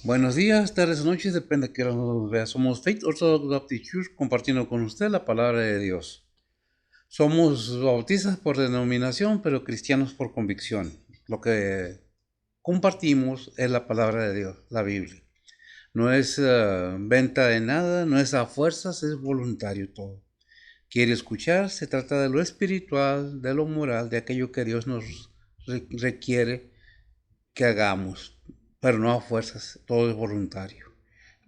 Buenos días, tardes o noches, depende de que nos vea. Somos Faith Orthodox Baptist Church compartiendo con usted la palabra de Dios. Somos bautistas por denominación, pero cristianos por convicción. Lo que compartimos es la palabra de Dios, la Biblia. No es venta de nada, no es a fuerzas, es voluntario todo. Quiere escuchar, se trata de lo espiritual, de lo moral, de aquello que Dios nos requiere que hagamos, pero no a fuerzas, todo es voluntario.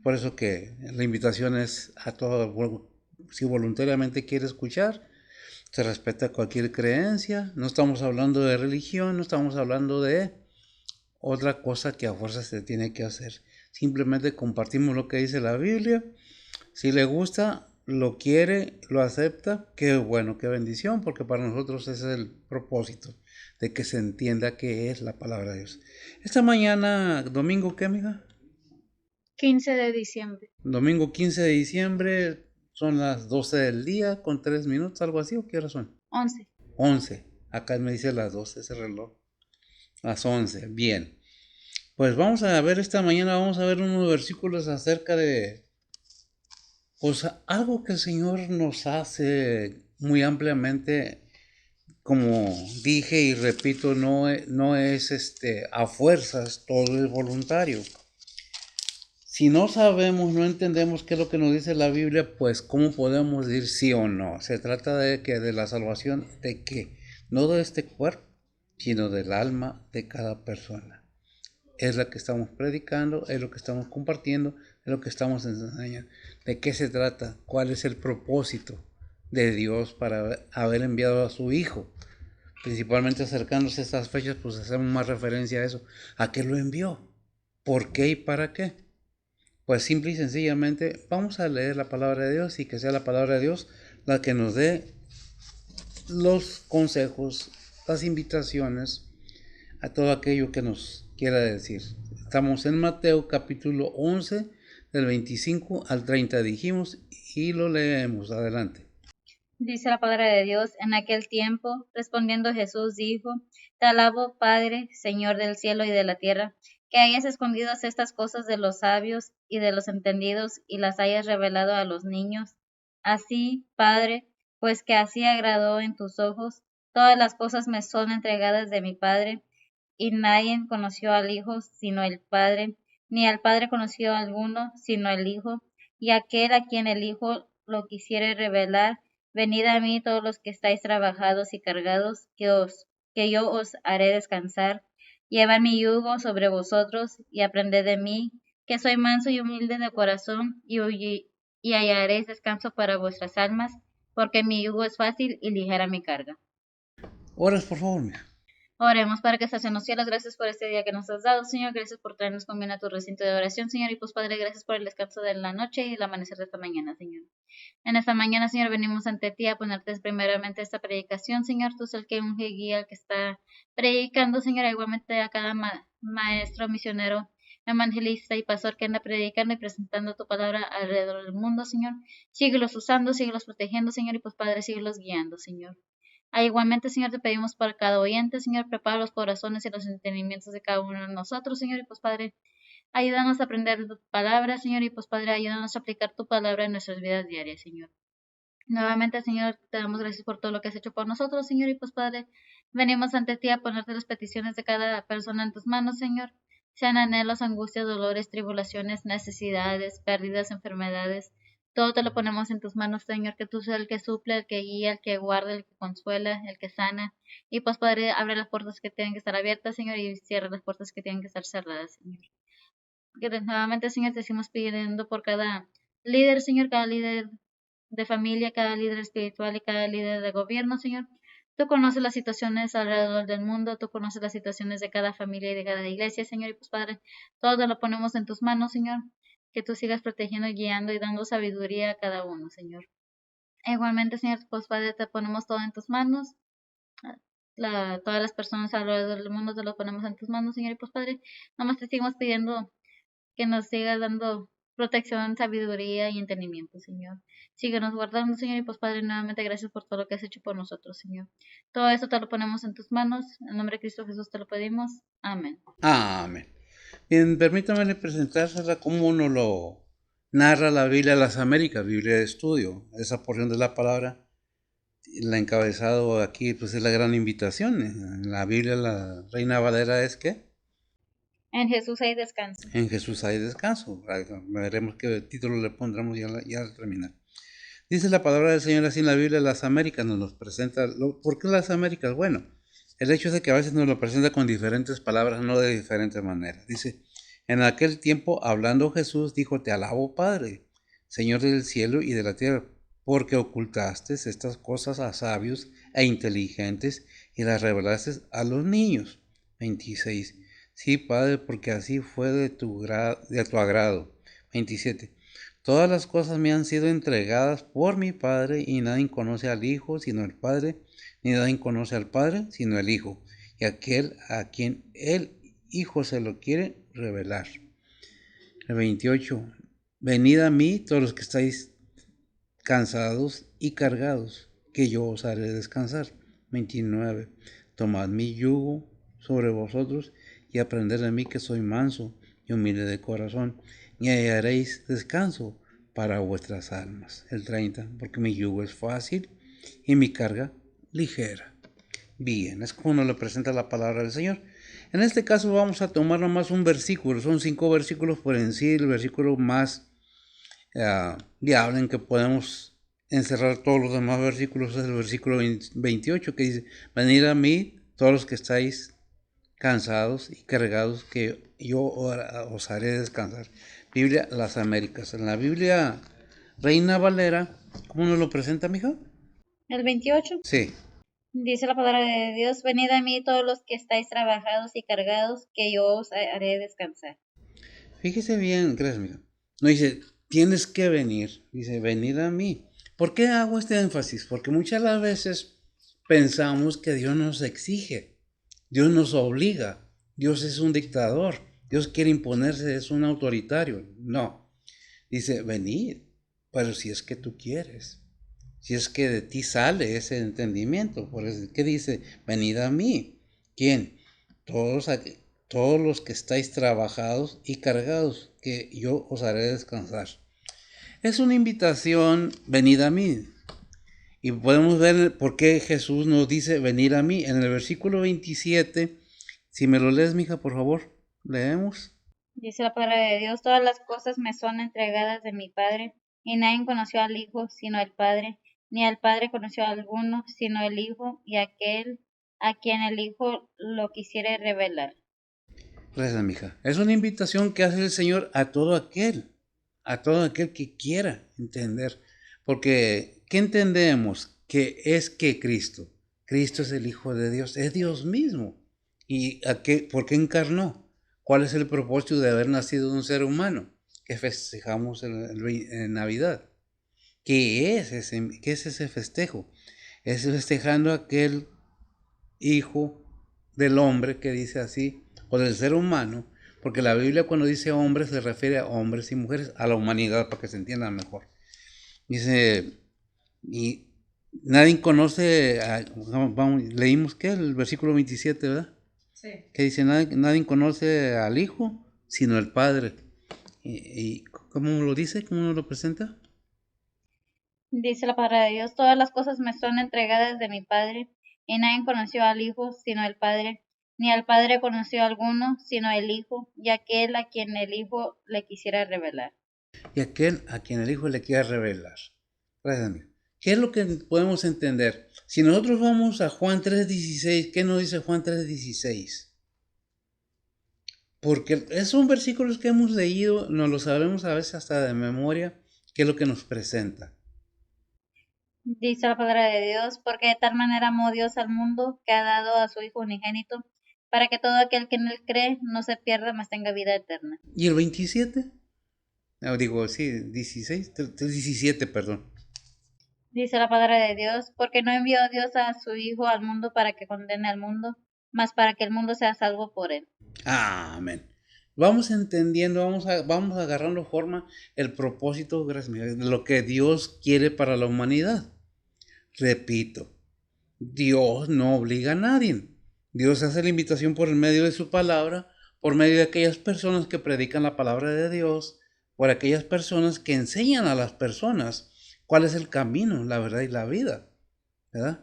Por eso que la invitación es a todo, si voluntariamente quiere escuchar, se respeta cualquier creencia, no estamos hablando de religión, no estamos hablando de otra cosa que a fuerza se tiene que hacer. Simplemente compartimos lo que dice la Biblia. Si le gusta, lo quiere, lo acepta, qué bueno, qué bendición, porque para nosotros ese es el propósito, de que se entienda qué es la palabra de Dios. Esta mañana, domingo, ¿qué, amiga? 15 de diciembre. Domingo 15 de diciembre, son las 12 del día, con 3 minutos, algo así, ¿o qué hora son? 11. 11. Acá me dice las 12 ese reloj. Las 11, bien. Pues vamos a ver esta mañana, vamos a ver unos versículos acerca de, pues, algo que el Señor nos hace muy ampliamente. Como dije y repito, no es a fuerzas, todo es voluntario. Si no sabemos, no entendemos qué es lo que nos dice la Biblia, pues ¿cómo podemos decir sí o no? Se trata de que de la salvación de qué, no de este cuerpo, sino del alma de cada persona. Es la que estamos predicando, es lo que estamos compartiendo, es lo que estamos enseñando. ¿De qué se trata? ¿Cuál es el propósito de Dios para haber enviado a su Hijo? Principalmente acercándose a estas fechas, pues hacemos más referencia a eso. ¿A qué lo envió? ¿Por qué y para qué? Pues simple y sencillamente vamos a leer la palabra de Dios y que sea la palabra de Dios la que nos dé los consejos, las invitaciones a todo aquello que nos quiera decir. Estamos en Mateo capítulo 11 del 25 al 30 dijimos y lo leemos. Adelante. Dice la palabra de Dios: en aquel tiempo, respondiendo Jesús, dijo: Te alabo, Padre, Señor del cielo y de la tierra, que hayas escondido estas cosas de los sabios y de los entendidos y las hayas revelado a los niños. Así, Padre, pues que así agradó en tus ojos. Todas las cosas me son entregadas de mi Padre, y nadie conoció al Hijo sino el Padre, ni al Padre conoció a alguno sino el Hijo, y aquel a quien el Hijo lo quisiere revelar. Venid a mí todos los que estáis trabajados y cargados, que yo os haré descansar. Llevad mi yugo sobre vosotros y aprended de mí, que soy manso y humilde de corazón, y hallaréis descanso para vuestras almas, porque mi yugo es fácil y ligera mi carga. Oras, por favor, mija. Oremos. Para que estás en los cielos, gracias por este día que nos has dado, Señor. Gracias por traernos con bien a tu recinto de oración, Señor. Y pues, Padre, gracias por el descanso de la noche y el amanecer de esta mañana, Señor. En esta mañana, Señor, venimos ante ti a ponerte primeramente esta predicación, Señor. Tú eres el que unge y guía, el que está predicando, Señor. Igualmente a cada maestro, misionero, evangelista y pastor que anda predicando y presentando tu palabra alrededor del mundo, Señor. Síguelos usando, síguelos protegiendo, Señor. Y pues, Padre, síguelos guiando, Señor. Igualmente, Señor, te pedimos para cada oyente, Señor, prepara los corazones y los entendimientos de cada uno de nosotros, Señor, y pues, Padre, ayúdanos a aprender tu palabra, Señor, y pues, Padre, ayúdanos a aplicar tu palabra en nuestras vidas diarias, Señor. Nuevamente, Señor, te damos gracias por todo lo que has hecho por nosotros, Señor, y pues, Padre, venimos ante ti a ponerte las peticiones de cada persona en tus manos, Señor, sean anhelos, angustias, dolores, tribulaciones, necesidades, pérdidas, enfermedades. Todo te lo ponemos en tus manos, Señor, que tú seas el que suple, el que guía, el que guarda, el que consuela, el que sana. Y pues, Padre, abre las puertas que tienen que estar abiertas, Señor, y cierra las puertas que tienen que estar cerradas, Señor. Que nuevamente, Señor, te seguimos pidiendo por cada líder, Señor, cada líder de familia, cada líder espiritual y cada líder de gobierno, Señor. Tú conoces las situaciones alrededor del mundo, tú conoces las situaciones de cada familia y de cada iglesia, Señor. Y pues, Padre, todo te lo ponemos en tus manos, Señor. Que tú sigas protegiendo, guiando y dando sabiduría a cada uno, Señor. Igualmente, Señor, pues, Padre, te ponemos todo en tus manos. Todas las personas alrededor del mundo te lo ponemos en tus manos, Señor. Y pues, Padre, nomás te seguimos pidiendo que nos sigas dando protección, sabiduría y entendimiento, Señor. Síguenos guardando, Señor, y pues, Padre, nuevamente gracias por todo lo que has hecho por nosotros, Señor. Todo esto te lo ponemos en tus manos. En nombre de Cristo Jesús te lo pedimos. Amén. Amén. Bien, permítame presentársela como nos lo narra la Biblia de las Américas, Biblia de estudio. Esa porción de la palabra, la encabezado aquí, pues es la gran invitación. En la Biblia, la Reina Valera es que En Jesús hay descanso. en Jesús hay descanso. Veremos qué título le pondremos ya al terminar. Dice la palabra del Señor así en la Biblia de las Américas, nos presenta. ¿Por qué las Américas? Bueno, el hecho es de que a veces nos lo presenta con diferentes palabras, no de diferentes maneras. Dice, en aquel tiempo, hablando Jesús, dijo, te alabo, Padre, Señor del cielo y de la tierra, porque ocultaste estas cosas a sabios e inteligentes y las revelaste a los niños. 26. Sí, Padre, porque así fue de tu agrado. 27. Todas las cosas me han sido entregadas por mi Padre, y nadie conoce al Hijo sino el Padre, ni nadie conoce al Padre sino el Hijo, y aquel a quien el Hijo se lo quiere revelar. El 28. Venid a mí todos los que estáis cansados y cargados, que yo os haré descansar. 29. Tomad mi yugo sobre vosotros y aprended de mí, que soy manso y humilde de corazón, y hallaréis descanso para vuestras almas. El 30. Porque mi yugo es fácil y mi carga ligera. Bien, es como nos lo presenta la palabra del Señor. En este caso vamos a tomar nomás un versículo, son 5 versículos por en sí, el versículo más viable en que podemos encerrar todos los demás versículos es el versículo 28, que dice, venid a mí todos los que estáis cansados y cargados, que yo os haré descansar. Biblia Las Américas. En la Biblia Reina Valera, ¿cómo nos lo presenta, mija? El 28. Sí. Dice la palabra de Dios, venid a mí todos los que estáis trabajados y cargados, que yo os haré descansar. Fíjese bien, gracias, mija. No dice, tienes que venir, dice, venid a mí. ¿Por qué hago este énfasis? Porque muchas las veces pensamos que Dios nos exige, Dios nos obliga, Dios es un dictador, Dios quiere imponerse, es un autoritario. No, dice, venid, pero si es que tú quieres, si es que de ti sale ese entendimiento. Por eso, ¿qué dice? Venid a mí. ¿Quién? Todos los que estáis trabajados y cargados, que yo os haré descansar. Es una invitación, venid a mí. Y podemos ver por qué Jesús nos dice, venid a mí. En el versículo 27, si me lo lees, mija, por favor, leemos. Dice la palabra de Dios, todas las cosas me son entregadas de mi Padre, y nadie conoció al Hijo sino el Padre, ni al Padre conoció a alguno sino el Hijo, y aquel a quien el Hijo lo quisiere revelar. Gracias, mija. Es una invitación que hace el Señor a todo aquel que quiera entender. Porque, ¿qué entendemos? Que es que Cristo es el Hijo de Dios, es Dios mismo. ¿Y por qué encarnó? ¿Cuál es el propósito de haber nacido de un ser humano? Que festejamos en Navidad. ¿Qué es ese festejo? Es festejando a aquel Hijo del hombre, que dice así, o del ser humano, porque la Biblia cuando dice hombres se refiere a hombres y mujeres, a la humanidad, para que se entienda mejor. Dice, y nadie conoce, leímos que el versículo 27, ¿verdad? Sí. Que dice, nadie conoce al Hijo, sino el Padre. ¿Y cómo lo dice? ¿Cómo lo presenta? Dice la palabra de Dios, todas las cosas me son entregadas de mi Padre, y nadie conoció al Hijo sino el Padre, ni al Padre conoció a alguno sino el Hijo, y aquel a quien el Hijo le quisiera revelar. Y aquel a quien el Hijo le quiera revelar. Gracias, amigo. ¿Qué es lo que podemos entender? Si nosotros vamos a Juan 3:16, ¿qué nos dice Juan 3:16? Porque son versículos que hemos leído, nos los sabemos a veces hasta de memoria, ¿qué es lo que nos presenta? Dice la palabra de Dios, porque de tal manera amó Dios al mundo, que ha dado a su Hijo unigénito, para que todo aquel que en él cree no se pierda, mas tenga vida eterna. ¿Y el 27? Digo, sí, 16, 17, perdón. Dice la palabra de Dios, porque no envió Dios a su Hijo al mundo para que condene al mundo, mas para que el mundo sea salvo por él. Amén. Vamos entendiendo, vamos agarrando forma el propósito, gracias, de lo que Dios quiere para la humanidad. Repito, Dios no obliga a nadie. Dios hace la invitación por el medio de su palabra por medio de aquellas personas que predican la palabra de Dios, por aquellas personas que enseñan a las personas cuál es el camino, la verdad y la vida, ¿verdad?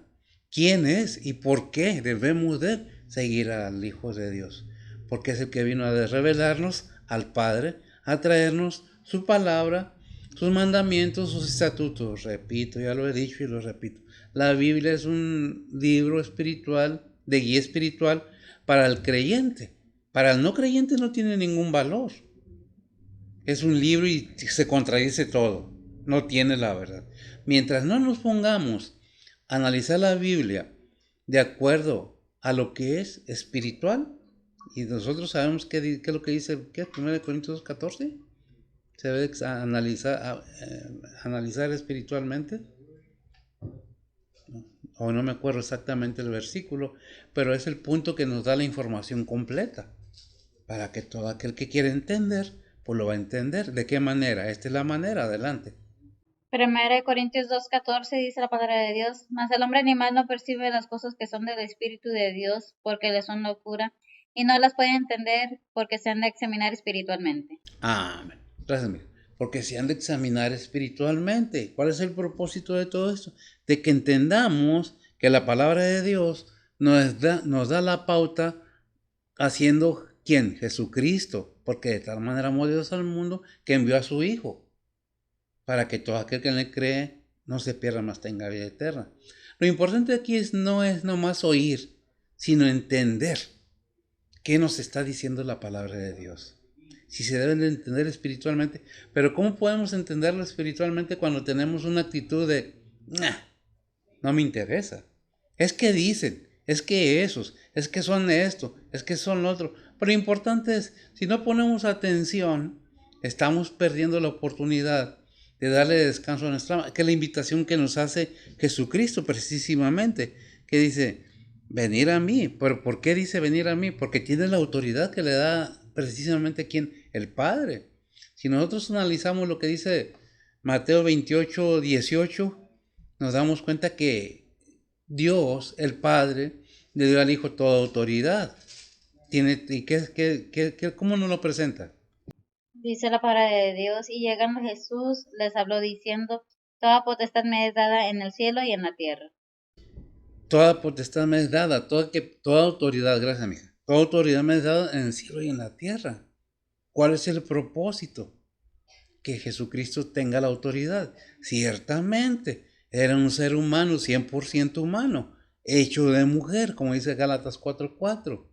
¿Quién es y por qué debemos de seguir al Hijo de Dios? Porque es el que vino a revelarnos al Padre, a traernos su palabra, sus mandamientos, sus estatutos. Repito, ya lo he dicho y lo repito. La Biblia es un libro espiritual, de guía espiritual para el creyente. Para el no creyente no tiene ningún valor. Es un libro y se contradice todo. No tiene la verdad. Mientras no nos pongamos a analizar la Biblia de acuerdo a lo que es espiritual, y nosotros sabemos qué es lo que dice, ¿qué? 1 Corintios 14. Se debe analizar espiritualmente. O no me acuerdo exactamente el versículo, pero es el punto que nos da la información completa. Para que todo aquel que quiere entender, pues lo va a entender. ¿De qué manera? Esta es la manera, adelante. 1 Corintios 2:14 dice la palabra de Dios, mas el hombre animal no percibe las cosas que son del Espíritu de Dios porque le son locura y no las puede entender porque se han de examinar espiritualmente. Amén. Gracias, amigo. Porque se han de examinar espiritualmente. ¿Cuál es el propósito de todo esto? De que entendamos que la palabra de Dios nos da la pauta haciendo ¿quién? Jesucristo. Porque de tal manera amó Dios al mundo que envió a su Hijo, para que todo aquel que en él cree no se pierda, mas tenga vida eterna. Lo importante aquí no es nomás oír, sino entender qué nos está diciendo la palabra de Dios. Si se deben de entender espiritualmente, pero ¿cómo podemos entenderlo espiritualmente cuando tenemos una actitud de no me interesa? Es que dicen, es que esos, es que son esto, es que son lo otro. Pero lo importante es, si no ponemos atención, estamos perdiendo la oportunidad de darle descanso a nuestra alma, que es la invitación que nos hace Jesucristo precisamente, que dice, venir a mí. ¿Pero por qué dice venir a mí? Porque tiene la autoridad que le da precisamente ¿quién? El Padre. Si nosotros analizamos lo que dice Mateo 28:18, nos damos cuenta que Dios, el Padre, le dio al Hijo toda autoridad. ¿Y cómo nos lo presenta? Dice la palabra de Dios, y llegando Jesús les habló diciendo, toda potestad me es dada en el cielo y en la tierra. Toda potestad me es dada, toda autoridad, gracias, mija. Toda autoridad me es dada en el cielo y en la tierra. ¿Cuál es el propósito? Que Jesucristo tenga la autoridad. Ciertamente, era un ser humano, 100% humano, hecho de mujer, como dice Gálatas 4:4.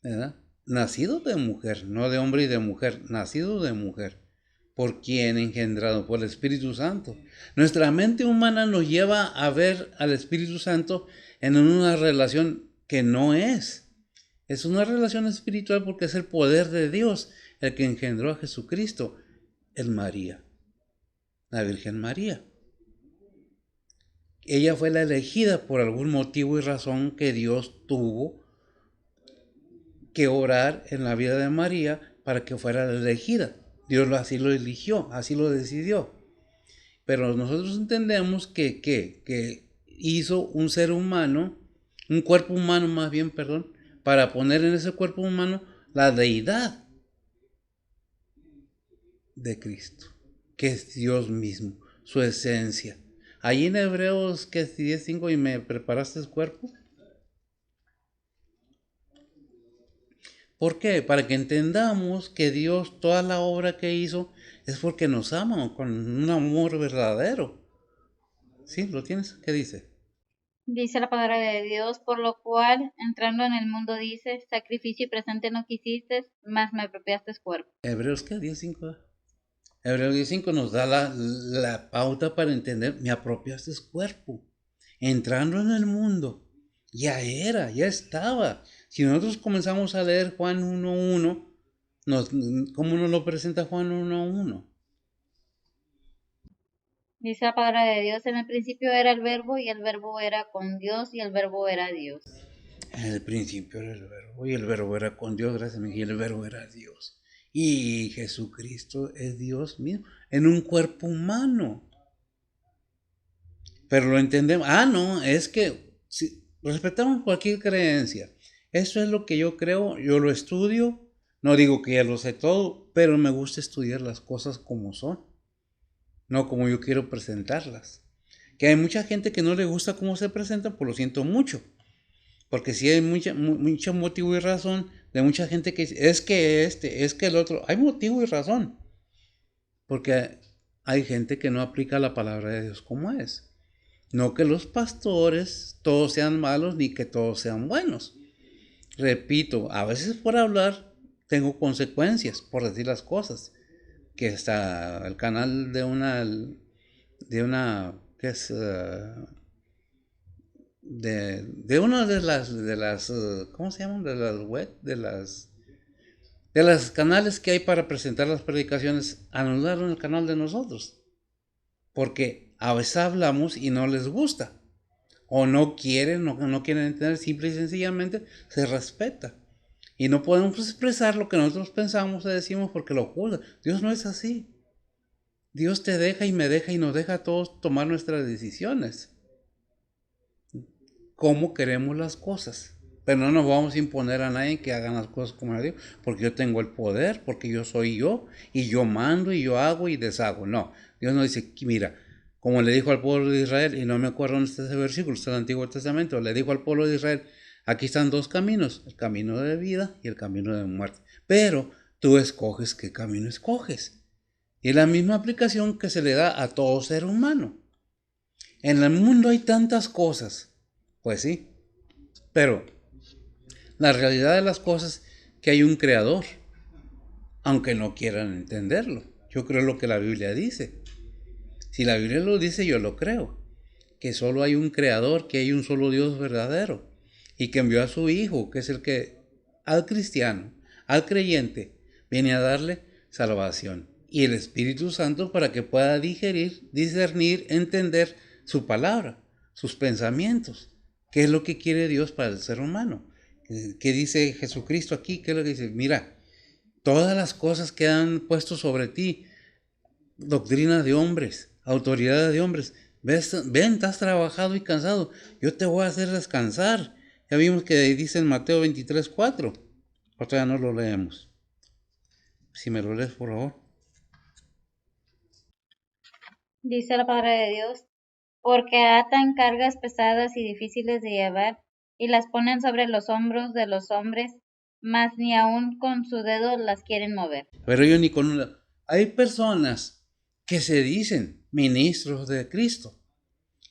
¿Verdad? Nacido de mujer, no de hombre y de mujer, nacido de mujer, por quien engendrado por el Espíritu Santo. Nuestra mente humana nos lleva a ver al Espíritu Santo en una relación que no es. Es una relación espiritual porque es el poder de Dios el que engendró a Jesucristo, el María, la Virgen María. Ella fue la elegida por algún motivo y razón que Dios tuvo que orar en la vida de María para que fuera la elegida. Dios así lo eligió, así lo decidió. Pero nosotros entendemos que hizo un ser humano, un cuerpo humano más bien, perdón, para poner en ese cuerpo humano la deidad de Cristo, que es Dios mismo, su esencia. Allí en Hebreos que es 10:5 y me preparaste el cuerpo. ¿Por qué? Para que entendamos que Dios, toda la obra que hizo, es porque nos ama con un amor verdadero. ¿Sí? ¿Lo tienes? ¿Qué dice? Dice la palabra de Dios, por lo cual, entrando en el mundo, dice, sacrificio y presente no quisiste, mas me apropiaste cuerpo. Hebreos ¿qué? 10:5. Hebreos 10:5 nos da la pauta para entender, me apropiaste cuerpo. Entrando en el mundo, ya estaba. Si nosotros comenzamos a leer Juan 1:1, ¿cómo nos lo presenta Juan 1:1? Dice la palabra de Dios, en el principio era el verbo y el verbo era con Dios y el verbo era Dios. En el principio era el verbo y el verbo era con Dios, gracias, y el verbo era Dios. Y Jesucristo es Dios mismo en un cuerpo humano. Pero lo entendemos. No, es que si respetamos cualquier creencia. Eso es lo que yo creo, yo lo estudio, no digo que ya lo sé todo, pero me gusta estudiar las cosas como son, no como yo quiero presentarlas. Que hay mucha gente que no le gusta cómo se presenta, pues lo siento mucho. Porque sí hay mucho motivo y razón de mucha gente que dice, es que es que el otro. Hay motivo y razón. Porque hay gente que no aplica la palabra de Dios como es. No que los pastores todos sean malos ni que todos sean buenos. Repito, a veces por hablar tengo consecuencias, por decir las cosas. Que está el canal de una, que es de una de las ¿cómo se llaman? De las web, de las canales que hay para presentar las predicaciones, anularon el canal de nosotros, porque a veces hablamos y no les gusta, o no quieren, no quieren entender, simple y sencillamente se respeta. Y no podemos expresar lo que nosotros pensamos o decimos porque lo juzga. Dios no es así. Dios te deja y me deja y nos deja a todos tomar nuestras decisiones. Cómo queremos las cosas. Pero no nos vamos a imponer a nadie que hagan las cosas como yo digo, porque yo tengo el poder, porque yo soy yo, y yo mando, y yo hago y deshago. No, Dios nos dice, mira, como le dijo al pueblo de Israel, y no me acuerdo dónde está ese versículo, está en el Antiguo Testamento, le dijo al pueblo de Israel, aquí están dos caminos, el camino de vida y el camino de muerte. Pero tú escoges qué camino escoges. Y es la misma aplicación que se le da a todo ser humano. En el mundo hay tantas cosas, pues sí, pero la realidad de las cosas es que hay un creador, aunque no quieran entenderlo. Yo creo lo que la Biblia dice. Si la Biblia lo dice, yo lo creo. Que solo hay un creador, que hay un solo Dios verdadero. Y que envió a su Hijo, que es el que al cristiano, al creyente, viene a darle salvación. Y el Espíritu Santo para que pueda digerir, discernir, entender su palabra, sus pensamientos. ¿Qué es lo que quiere Dios para el ser humano? ¿Qué dice Jesucristo aquí? ¿Qué es lo que dice? Mira, todas las cosas que han puesto sobre ti, doctrina de hombres, autoridad de hombres, ven, estás trabajado y cansado, yo te voy a hacer descansar. Ya vimos que dice en Mateo 23:4, o todavía no lo leemos. Si me lo lees, por favor. Dice la palabra de Dios, porque atan cargas pesadas y difíciles de llevar, y las ponen sobre los hombros de los hombres, mas ni aun con su dedo las quieren mover. Pero yo ni con una... Hay personas que se dicen ministros de Cristo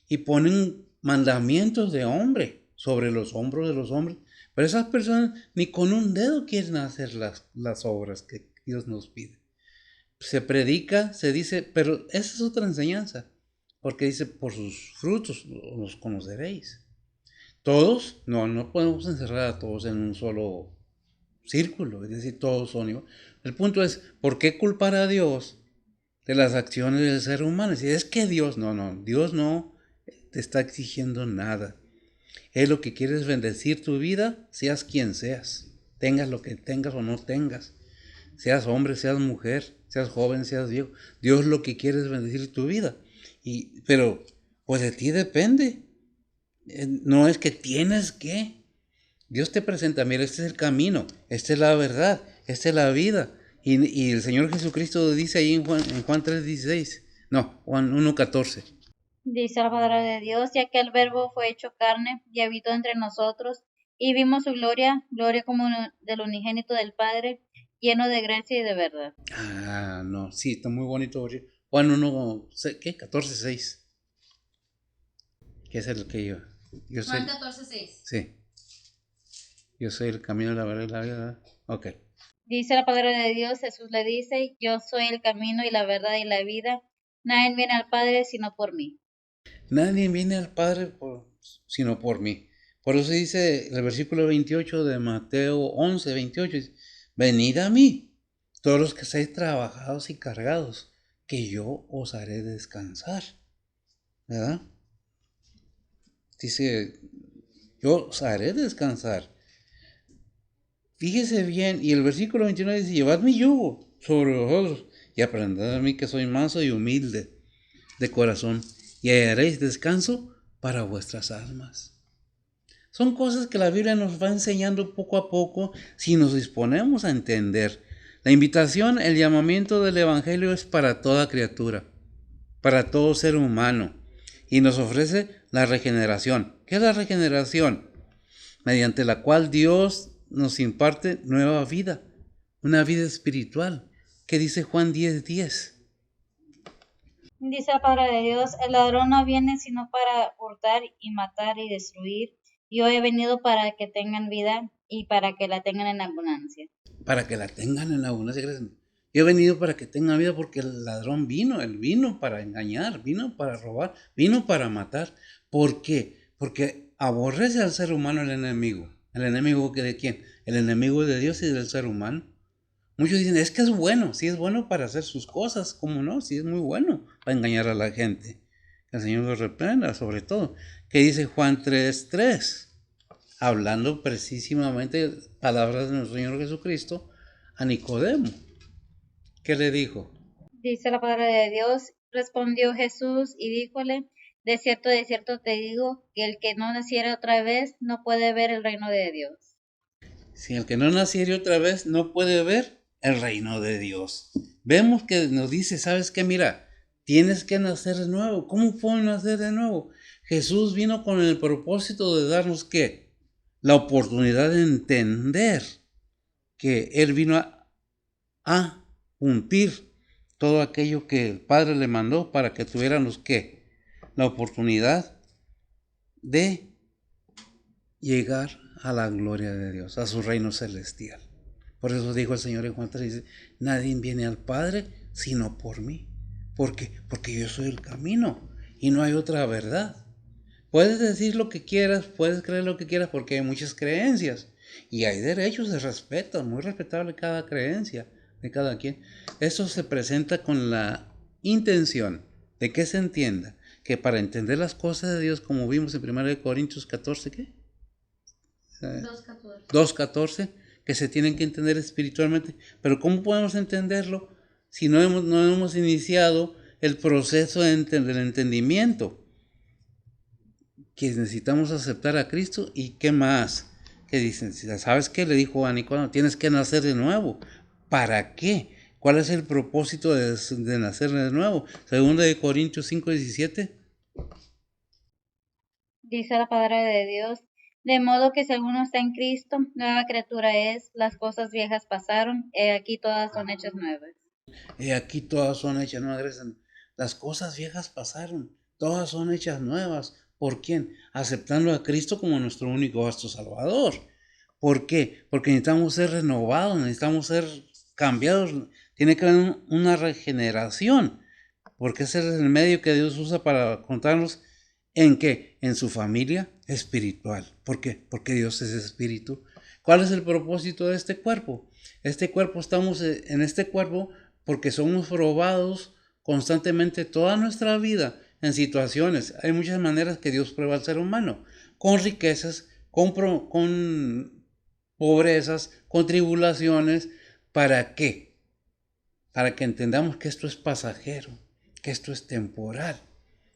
y ponen mandamientos de hombre sobre los hombros de los hombres, pero esas personas ni con un dedo quieren hacer las obras que Dios nos pide. Se predica, se dice, pero esa es otra enseñanza, porque dice, por sus frutos los conoceréis. Todos, no podemos encerrar a todos en un solo círculo, es decir, todos son igual. El punto es, ¿por qué culpar a Dios de las acciones del ser humano? Si es que Dios no te está exigiendo nada. Él lo que quiere es bendecir tu vida, seas quien seas, tengas lo que tengas o no tengas, seas hombre, seas mujer, seas joven, seas viejo. Dios lo que quiere es bendecir tu vida. Pero pues de ti depende. No es que tienes que. Dios te presenta, mira, este es el camino, esta es la verdad, esta es la vida. Y el Señor Jesucristo dice ahí en Juan 3:16, no, Juan 1:14. Dice la palabra de Dios, ya que el Verbo fue hecho carne y habitó entre nosotros, y vimos su gloria, gloria como del unigénito del Padre, lleno de gracia y de verdad. Ah, no, sí, está muy bonito. Juan 1, ¿qué? 14:6. Que es el que yo soy. Juan 14:6. Sí, yo soy el camino, la verdad y la vida. Ok. Dice la palabra de Dios, Jesús le dice, yo soy el camino y la verdad y la vida, nadie viene al Padre sino por mí. Nadie viene al Padre sino por mí. Por eso dice el versículo 28 de Mateo 11:28, dice, venid a mí, todos los que estáis trabajados y cargados, que yo os haré descansar. ¿Verdad? Dice, yo os haré descansar. Fíjese bien, y el versículo 29 dice, llevad mi yugo sobre vosotros y aprended de mí que soy manso y humilde de corazón, y hallaréis descanso para vuestras almas. Son cosas que la Biblia nos va enseñando poco a poco si nos disponemos a entender. La invitación, el llamamiento del Evangelio es para toda criatura, para todo ser humano, y nos ofrece la regeneración. ¿Qué es la regeneración? Mediante la cual Dios nos imparte nueva vida, una vida espiritual. ¿Qué dice Juan 10:10? Dice la palabra de Dios, el ladrón no viene sino para hurtar y matar y destruir. Yo he venido para que tengan vida y para que la tengan en abundancia. Para que la tengan en abundancia. Yo he venido para que tengan vida porque el ladrón vino, él vino para engañar, vino para robar, vino para matar. ¿Por qué? Porque aborrece al ser humano el enemigo. ¿El enemigo de quién? El enemigo de Dios y del ser humano. Muchos dicen, es que es bueno, sí es bueno para hacer sus cosas, ¿cómo no? Sí es muy bueno para engañar a la gente. Que el Señor lo reprenda, sobre todo. ¿Qué dice Juan 3:3? Hablando precisamente palabras de nuestro Señor Jesucristo a Nicodemo. ¿Qué le dijo? Dice la palabra de Dios, respondió Jesús y díjole, de cierto te digo, que el que no naciera otra vez no puede ver el reino de Dios. Si el que no naciere otra vez no puede ver el reino de Dios. Vemos que nos dice, ¿sabes qué? Mira, tienes que nacer de nuevo. ¿Cómo puedo nacer de nuevo? Jesús vino con el propósito de darnos, ¿qué? La oportunidad de entender que Él vino a cumplir todo aquello que el Padre le mandó para que tuviéramos, ¿qué? La oportunidad de llegar a la gloria de Dios, a su reino celestial. Por eso dijo el Señor en Juan 3, dice, nadie viene al Padre sino por mí. ¿Por qué? Porque yo soy el camino y no hay otra verdad. Puedes decir lo que quieras, puedes creer lo que quieras porque hay muchas creencias y hay derechos de respeto, muy respetable cada creencia de cada quien. Eso se presenta con la intención de que se entienda que para entender las cosas de Dios, como vimos en 1 Corintios 14, ¿qué? 2:14, que se tienen que entender espiritualmente. Pero ¿cómo podemos entenderlo si no hemos iniciado el proceso del entendimiento? Que necesitamos aceptar a Cristo y qué más. Que dicen, ¿sabes qué? Le dijo a Nicodemo, tienes que nacer de nuevo. ¿Para qué? ¿Cuál es el propósito de nacer de nuevo? Segunda de Corintios 5:17. Dice la palabra de Dios, de modo que si alguno está en Cristo, nueva criatura es, las cosas viejas pasaron, he aquí todas son hechas nuevas. Aquí todas son hechas nuevas. Las cosas viejas pasaron, todas son hechas nuevas. ¿Por quién? Aceptando a Cristo como nuestro único vasto Salvador. ¿Por qué? Porque necesitamos ser renovados, necesitamos ser cambiados. Tiene que haber una regeneración. Porque ese es el medio que Dios usa para contarnos en qué, en su familia espiritual. ¿Por qué? Porque Dios es espíritu. ¿Cuál es el propósito de este cuerpo? Estamos en este cuerpo porque somos probados constantemente toda nuestra vida en situaciones. Hay muchas maneras que Dios prueba al ser humano, con riquezas, con pobrezas, con tribulaciones. ¿Para qué? Para que entendamos que esto es pasajero, que esto es temporal,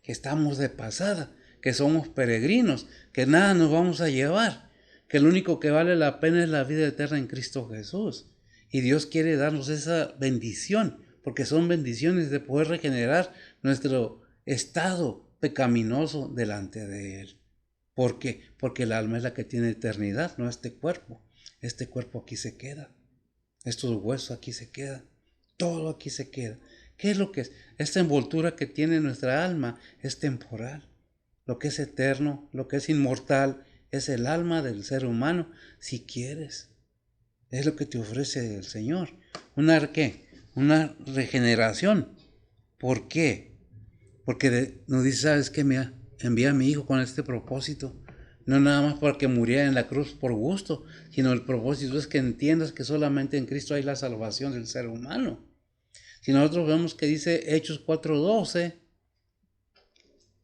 que estamos de pasada, que somos peregrinos, que nada nos vamos a llevar, que lo único que vale la pena es la vida eterna en Cristo Jesús. Y Dios quiere darnos esa bendición, porque son bendiciones de poder regenerar nuestro estado pecaminoso delante de Él. ¿Por qué? Porque el alma es la que tiene eternidad, no este cuerpo. Este cuerpo aquí se queda, estos huesos aquí se quedan, todo aquí se queda. ¿Qué es lo que es? Esta envoltura que tiene nuestra alma es temporal. Lo que es eterno, lo que es inmortal, es el alma del ser humano, si quieres. Es lo que te ofrece el Señor. ¿Qué? Una regeneración. ¿Por qué? Porque nos dice, ¿sabes qué? Me envía a mi hijo con este propósito. No nada más para que muriera en la cruz por gusto, sino el propósito es que entiendas que solamente en Cristo hay la salvación del ser humano. Si nosotros vemos que dice Hechos 4:12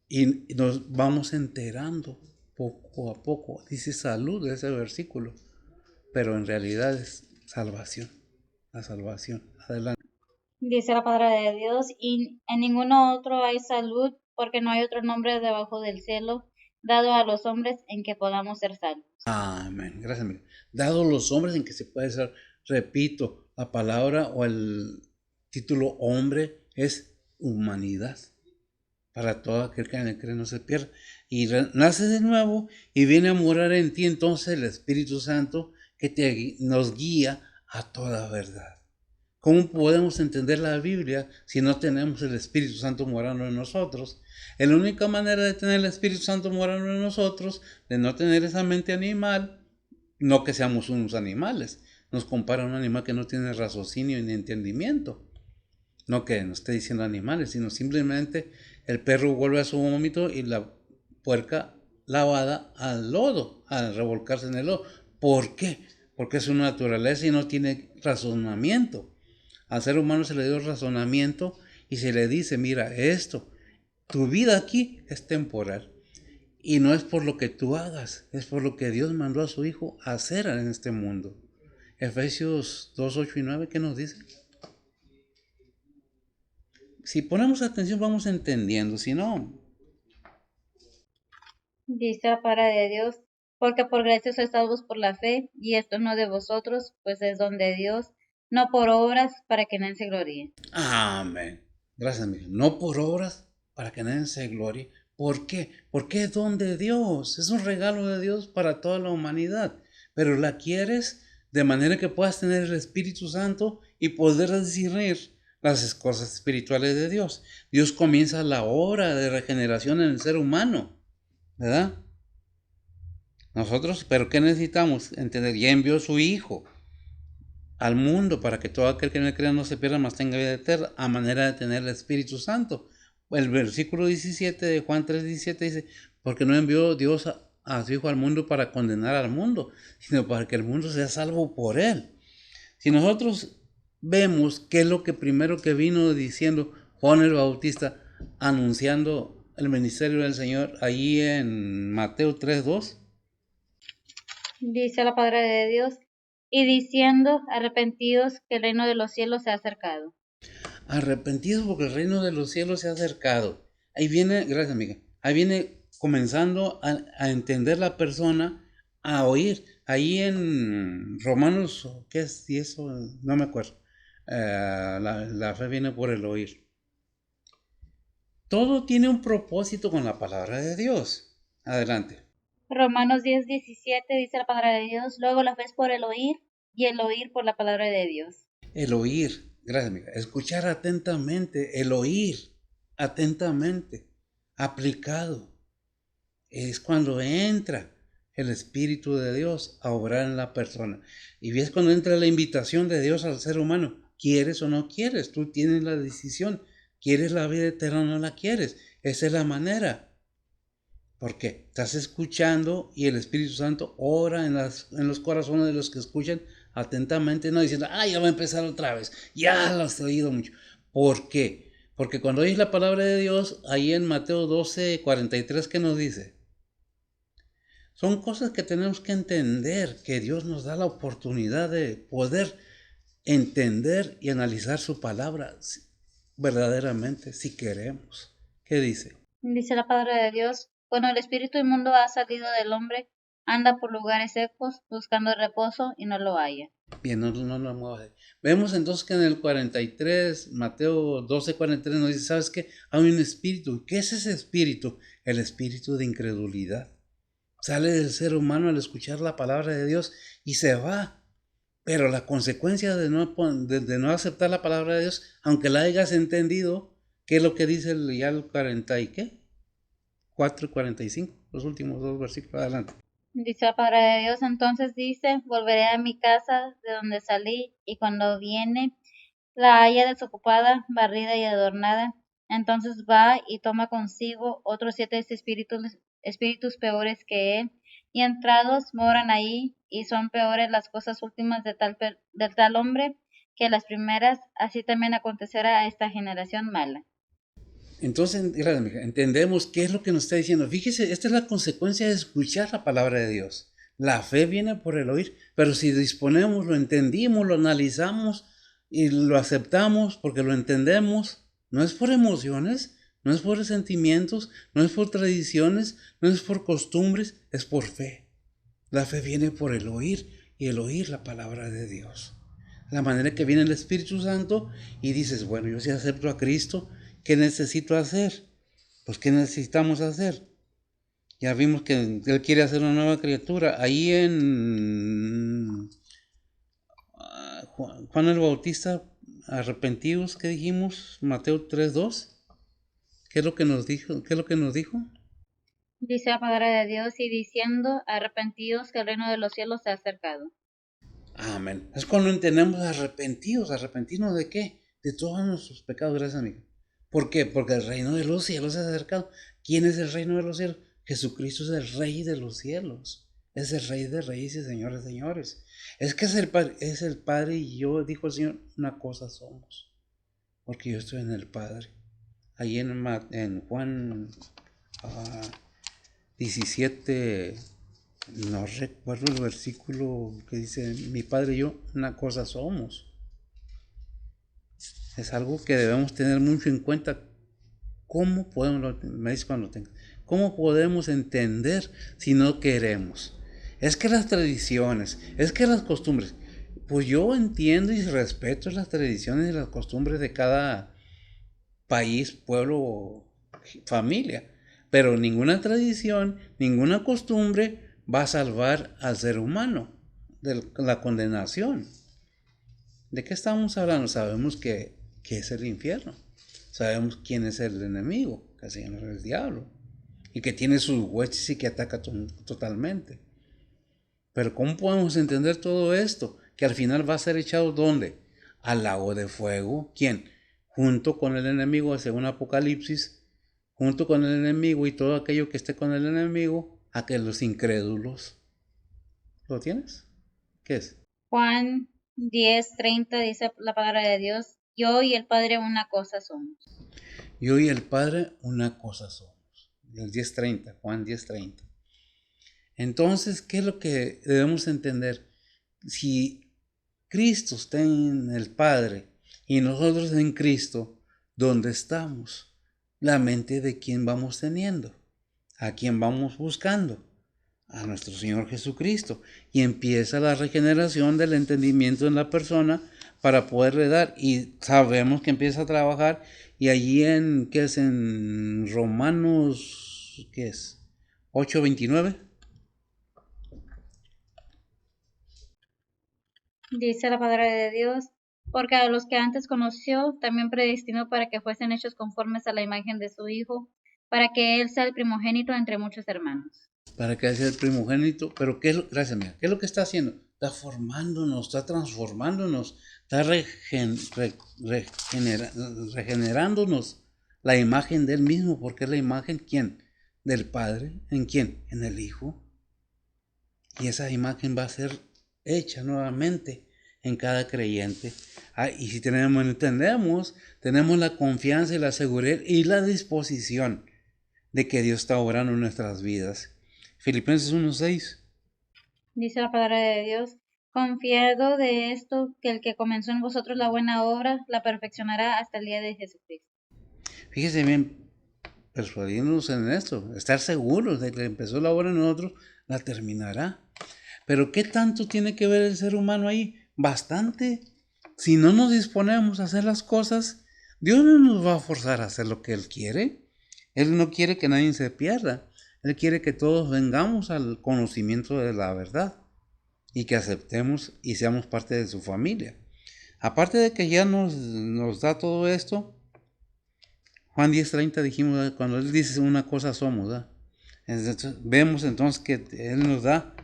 y nos vamos enterando poco a poco, dice salud de ese versículo, pero en realidad es salvación, la salvación. Adelante. Dice la palabra de Dios, y en ninguno otro hay salud, porque no hay otro nombre debajo del cielo dado a los hombres en que podamos ser salvos. Amén. Gracias, amiga. Dado los hombres en que se puede ser, repito, la palabra o el título hombre es humanidad. Para todo aquel que en él cree no se pierda. Y nace de nuevo y viene a morar en ti entonces el Espíritu Santo que nos guía a toda verdad. ¿Cómo podemos entender la Biblia si no tenemos el Espíritu Santo morando en nosotros? La única manera de tener el Espíritu Santo morando en nosotros, de no tener esa mente animal, no que seamos unos animales. Nos compara a un animal que no tiene raciocinio ni entendimiento. No que nos esté diciendo animales, sino simplemente el perro vuelve a su vómito y la puerca lavada al lodo, al revolcarse en el lodo. ¿Por qué? Porque es su naturaleza y no tiene razonamiento. Al ser humano se le dio razonamiento y se le dice, mira, tu vida aquí es temporal. Y no es por lo que tú hagas, es por lo que Dios mandó a su Hijo a hacer en este mundo. Efesios 2, 8 y 9, ¿qué nos dice? Si ponemos atención vamos entendiendo, si no... Dice la palabra de Dios, porque por gracia sois salvos por la fe, y esto no de vosotros, pues es don de Dios, no por obras, para que nadie se gloríe. Amén. Gracias, amigo. No por obras, para que nadie se glorie. ¿Por qué? Porque es don de Dios. Es un regalo de Dios para toda la humanidad. Pero la quieres de manera que puedas tener el Espíritu Santo y poder discernir las cosas espirituales de Dios. Dios comienza la obra de regeneración en el ser humano, ¿verdad? Nosotros, ¿pero qué necesitamos? Entender, ya envió a su Hijo al mundo para que todo aquel que en él crea no se pierda, mas tenga vida eterna, a manera de tener el Espíritu Santo. El versículo 17 de Juan 3:17 dice, porque no envió Dios a su Hijo al mundo para condenar al mundo, sino para que el mundo sea salvo por él. Si nosotros vemos qué es lo que primero que vino diciendo Juan el Bautista, anunciando el ministerio del Señor, allí en Mateo 3:2, Dice la palabra de Dios, y diciendo, arrepentidos, que el reino de los cielos se ha acercado. Arrepentidos porque el reino de los cielos se ha acercado. Ahí viene, gracias amiga, ahí viene comenzando a entender la persona, a oír. Ahí en Romanos, ¿qué es? Y eso no me acuerdo. La fe viene por el oír. Todo tiene un propósito con la palabra de Dios. Adelante. Romanos 10:17 dice la palabra de Dios, luego la fe es por el oír, y el oír por la palabra de Dios. El oír, gracias amiga, escuchar atentamente, el oír atentamente, aplicado. Es cuando entra el Espíritu de Dios a obrar en la persona. Y ves cuando entra la invitación de Dios al ser humano. ¿Quieres o no quieres? Tú tienes la decisión. ¿Quieres la vida eterna o no la quieres? Esa es la manera. Porque estás escuchando y el Espíritu Santo ora en los corazones de los que escuchan atentamente, no diciendo, ya va a empezar otra vez. Ya lo has oído mucho. ¿Por qué? Porque cuando oyes la palabra de Dios, ahí en Mateo 12:43, ¿qué nos dice? Son cosas que tenemos que entender, que Dios nos da la oportunidad de poder entender y analizar su palabra verdaderamente, si queremos. ¿Qué dice? Dice la palabra de Dios, cuando el espíritu inmundo ha salido del hombre, anda por lugares secos buscando reposo y no lo halla. Bien, no muevas. Vemos entonces que en el 43, Mateo 12:43 nos dice, ¿sabes qué? Hay un espíritu. ¿Qué es ese espíritu? El espíritu de incredulidad. Sale del ser humano al escuchar la palabra de Dios y se va. Pero la consecuencia de no aceptar la palabra de Dios, aunque la hayas entendido, ¿qué es lo que dice el 40 y qué? 4 y 45, los últimos dos versículos adelante. Dice la palabra de Dios, entonces dice, volveré a mi casa de donde salí, y cuando viene la halla desocupada, barrida y adornada, entonces va y toma consigo otros 7 espíritus peores que él, y entrados moran ahí, y son peores las cosas últimas de tal hombre que las primeras, así también acontecerá a esta generación mala. Entonces, entendemos qué es lo que nos está diciendo. Fíjese, esta es la consecuencia de escuchar la palabra de Dios. La fe viene por el oír, pero si disponemos, lo entendimos, lo analizamos y lo aceptamos porque lo entendemos, no es por emociones, No es por sentimientos, no es por tradiciones, no es por costumbres, es por fe. La fe viene por el oír y el oír la palabra de Dios. La manera que viene el Espíritu Santo y dices, bueno, yo sí acepto a Cristo, ¿qué necesito hacer? Pues ¿qué necesitamos hacer? Ya vimos que Él quiere hacer una nueva criatura. Ahí en Juan el Bautista, arrepentidos, ¿qué dijimos? Mateo 3:2. ¿Qué es lo que nos dijo? ¿Qué es lo que nos dijo? Dice la palabra de Dios y diciendo, arrepentidos que el reino de los cielos se ha acercado. Amén. Es cuando entendemos arrepentidos. ¿Arrepentirnos de qué? De todos nuestros pecados, gracias amigo. ¿Por qué? Porque el reino de los cielos se ha acercado. ¿Quién es el reino de los cielos? Jesucristo es el rey de los cielos. Es el rey de reyes y señores de señores. Es que es el Padre y yo, dijo el Señor, una cosa somos. Porque yo estoy en el Padre. Ahí en Juan 17, no recuerdo el versículo que dice, mi Padre y yo una cosa somos. Es algo que debemos tener mucho en cuenta. ¿Cómo podemos, me dice cuando tenga, cómo podemos entender si no queremos? Es que las tradiciones, es que las costumbres, pues yo entiendo y respeto las tradiciones y las costumbres de cada país, pueblo o familia, pero ninguna tradición, ninguna costumbre va a salvar al ser humano de la condenación. ¿De qué estamos hablando? Sabemos que es el infierno. Sabemos quién es el enemigo, que es el diablo. Y que tiene sus huestes y que ataca totalmente. Pero ¿cómo podemos entender todo esto? Que al final va a ser echado ¿dónde? Al lago de fuego. ¿Quién? Junto con el enemigo, según Apocalipsis, junto con el enemigo y todo aquello que esté con el enemigo, a que los incrédulos. ¿Lo tienes? ¿Qué es? Juan 10:30 dice la palabra de Dios, yo y el Padre una cosa somos. Yo y el Padre una cosa somos. El 10:30, Juan 10:30. Entonces, ¿qué es lo que debemos entender? Si Cristo está en el Padre y nosotros en Cristo, ¿dónde estamos? La mente de quién vamos teniendo, a quién vamos buscando, a nuestro Señor Jesucristo. Y empieza la regeneración del entendimiento en la persona para poderle dar. Y sabemos que empieza a trabajar. Y allí ¿qué es? En Romanos, ¿qué es? 8:29. Dice la palabra de Dios, porque a los que antes conoció, también predestinó para que fuesen hechos conformes a la imagen de su Hijo, para que Él sea el primogénito entre muchos hermanos. Para que sea el primogénito, pero gracias mía, ¿qué es lo que está haciendo? Está formándonos, está transformándonos, está regenerándonos la imagen de Él mismo, porque es la imagen, ¿quién? Del Padre, ¿en quién? En el Hijo. Y esa imagen va a ser hecha nuevamente en cada creyente. Y si entendemos, tenemos la confianza y la seguridad y la disposición de que Dios está obrando en nuestras vidas. Filipenses 1:6. Dice la palabra de Dios, confiado de esto, que el que comenzó en vosotros la buena obra, la perfeccionará hasta el día de Jesucristo. Fíjese bien, persuadiéndonos en esto, estar seguros de que empezó la obra en nosotros, la terminará. Pero ¿qué tanto tiene que ver el ser humano ahí? Bastante. Si no nos disponemos a hacer las cosas, Dios no nos va a forzar a hacer lo que Él quiere. Él no quiere que nadie se pierda. Él quiere que todos vengamos al conocimiento de la verdad y que aceptemos y seamos parte de su familia. Aparte de que ya nos da todo esto, Juan 10:30 dijimos, cuando Él dice una cosa somos, ¿verdad? Entonces, vemos entonces que Él nos da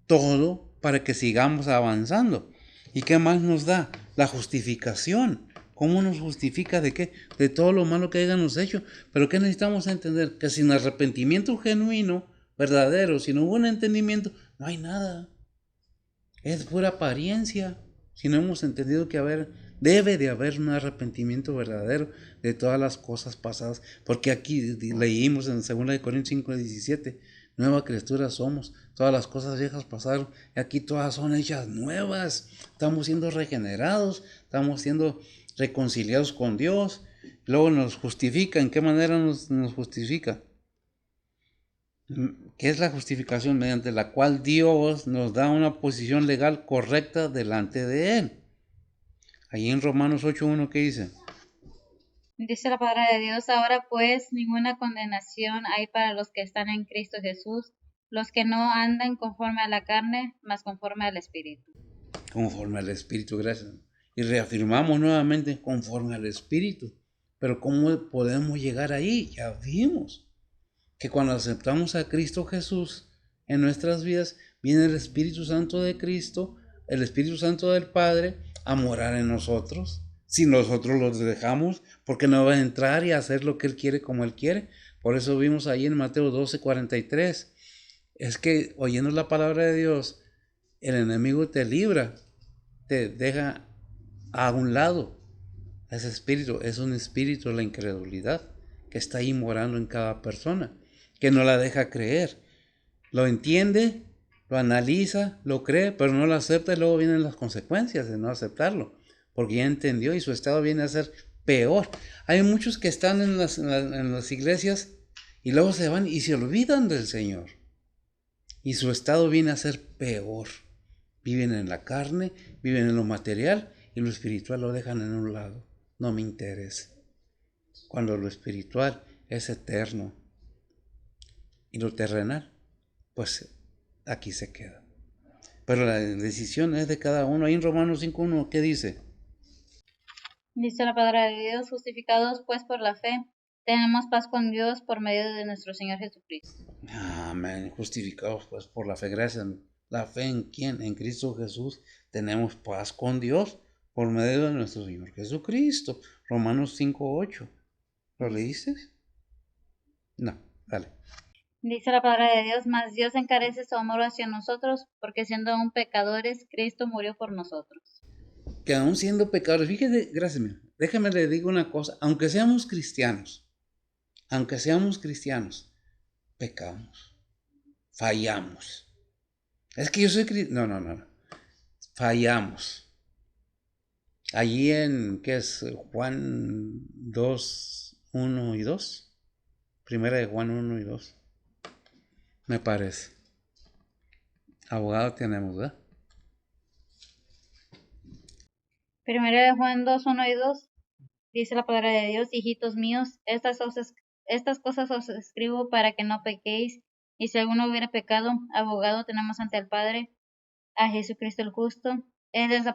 todo para que sigamos avanzando. ¿Y qué más nos da? La justificación. ¿Cómo nos justifica de qué? De todo lo malo que hayamos hecho. Pero ¿qué necesitamos entender? Que sin arrepentimiento genuino, verdadero, si no hubo un entendimiento, no hay nada. Es pura apariencia. Si no hemos entendido que debe de haber un arrepentimiento verdadero de todas las cosas pasadas. Porque aquí leímos en 2 Corintios 5:17, nueva criatura somos, todas las cosas viejas pasaron y aquí todas son hechas nuevas. Estamos siendo regenerados, estamos siendo reconciliados con Dios Luego nos justifica. ¿En qué manera nos justifica? ¿Qué es la justificación? Mediante la cual Dios nos da una posición legal correcta delante de Él. Ahí en Romanos 8:1, ¿qué dice? Dice la palabra de Dios, ahora pues ninguna condenación hay para los que están en Cristo Jesús, los que no andan conforme a la carne, mas conforme al Espíritu. Conforme al Espíritu, gracias. Y reafirmamos nuevamente, conforme al Espíritu. Pero ¿cómo podemos llegar ahí? Ya vimos que cuando aceptamos a Cristo Jesús en nuestras vidas, viene el Espíritu Santo de Cristo, el Espíritu Santo del Padre, a morar en nosotros. Si nosotros los dejamos, porque no va a entrar y hacer lo que Él quiere como Él quiere. Por eso vimos ahí en Mateo 12:43. Es que oyendo la palabra de Dios, el enemigo te libra, te deja a un lado. Ese espíritu es un espíritu de la incredulidad que está ahí morando en cada persona, que no la deja creer. Lo entiende, lo analiza, lo cree, pero no lo acepta y luego vienen las consecuencias de no aceptarlo, porque ya entendió y su estado viene a ser peor. Hay muchos que están en las iglesias y luego se van y se olvidan del Señor. Y su estado viene a ser peor. Viven en la carne, viven en lo material y lo espiritual lo dejan en un lado. No me interesa. Cuando lo espiritual es eterno y lo terrenal, pues aquí se queda. Pero la decisión es de cada uno. Ahí en Romanos 5:1, ¿qué dice? Dice la palabra de Dios, justificados pues por la fe, tenemos paz con Dios por medio de nuestro Señor Jesucristo. Amén. Justificados pues por la fe. Gracias. ¿La fe en quién? En Cristo Jesús. Tenemos paz con Dios por medio de nuestro Señor Jesucristo. Romanos 5:8. ¿Lo leíste? No, dale. Dice la palabra de Dios, mas Dios encarece su amor hacia nosotros, porque siendo aún pecadores, Cristo murió por nosotros. Que aún siendo pecadores, fíjese, gracias, déjeme le digo una cosa, aunque seamos cristianos, pecamos, fallamos. Es que yo soy cristiano, no, fallamos. Allí en, ¿qué es? Juan 2, 1 y 2. Primera de Juan 1 y 2. Me parece. Abogado tenemos, ¿verdad? Primero de Juan 2, 1 y 2, dice la palabra de Dios, hijitos míos, estas cosas os escribo para que no pequéis, y si alguno hubiera pecado, abogado tenemos ante el Padre, a Jesucristo el justo. Él es la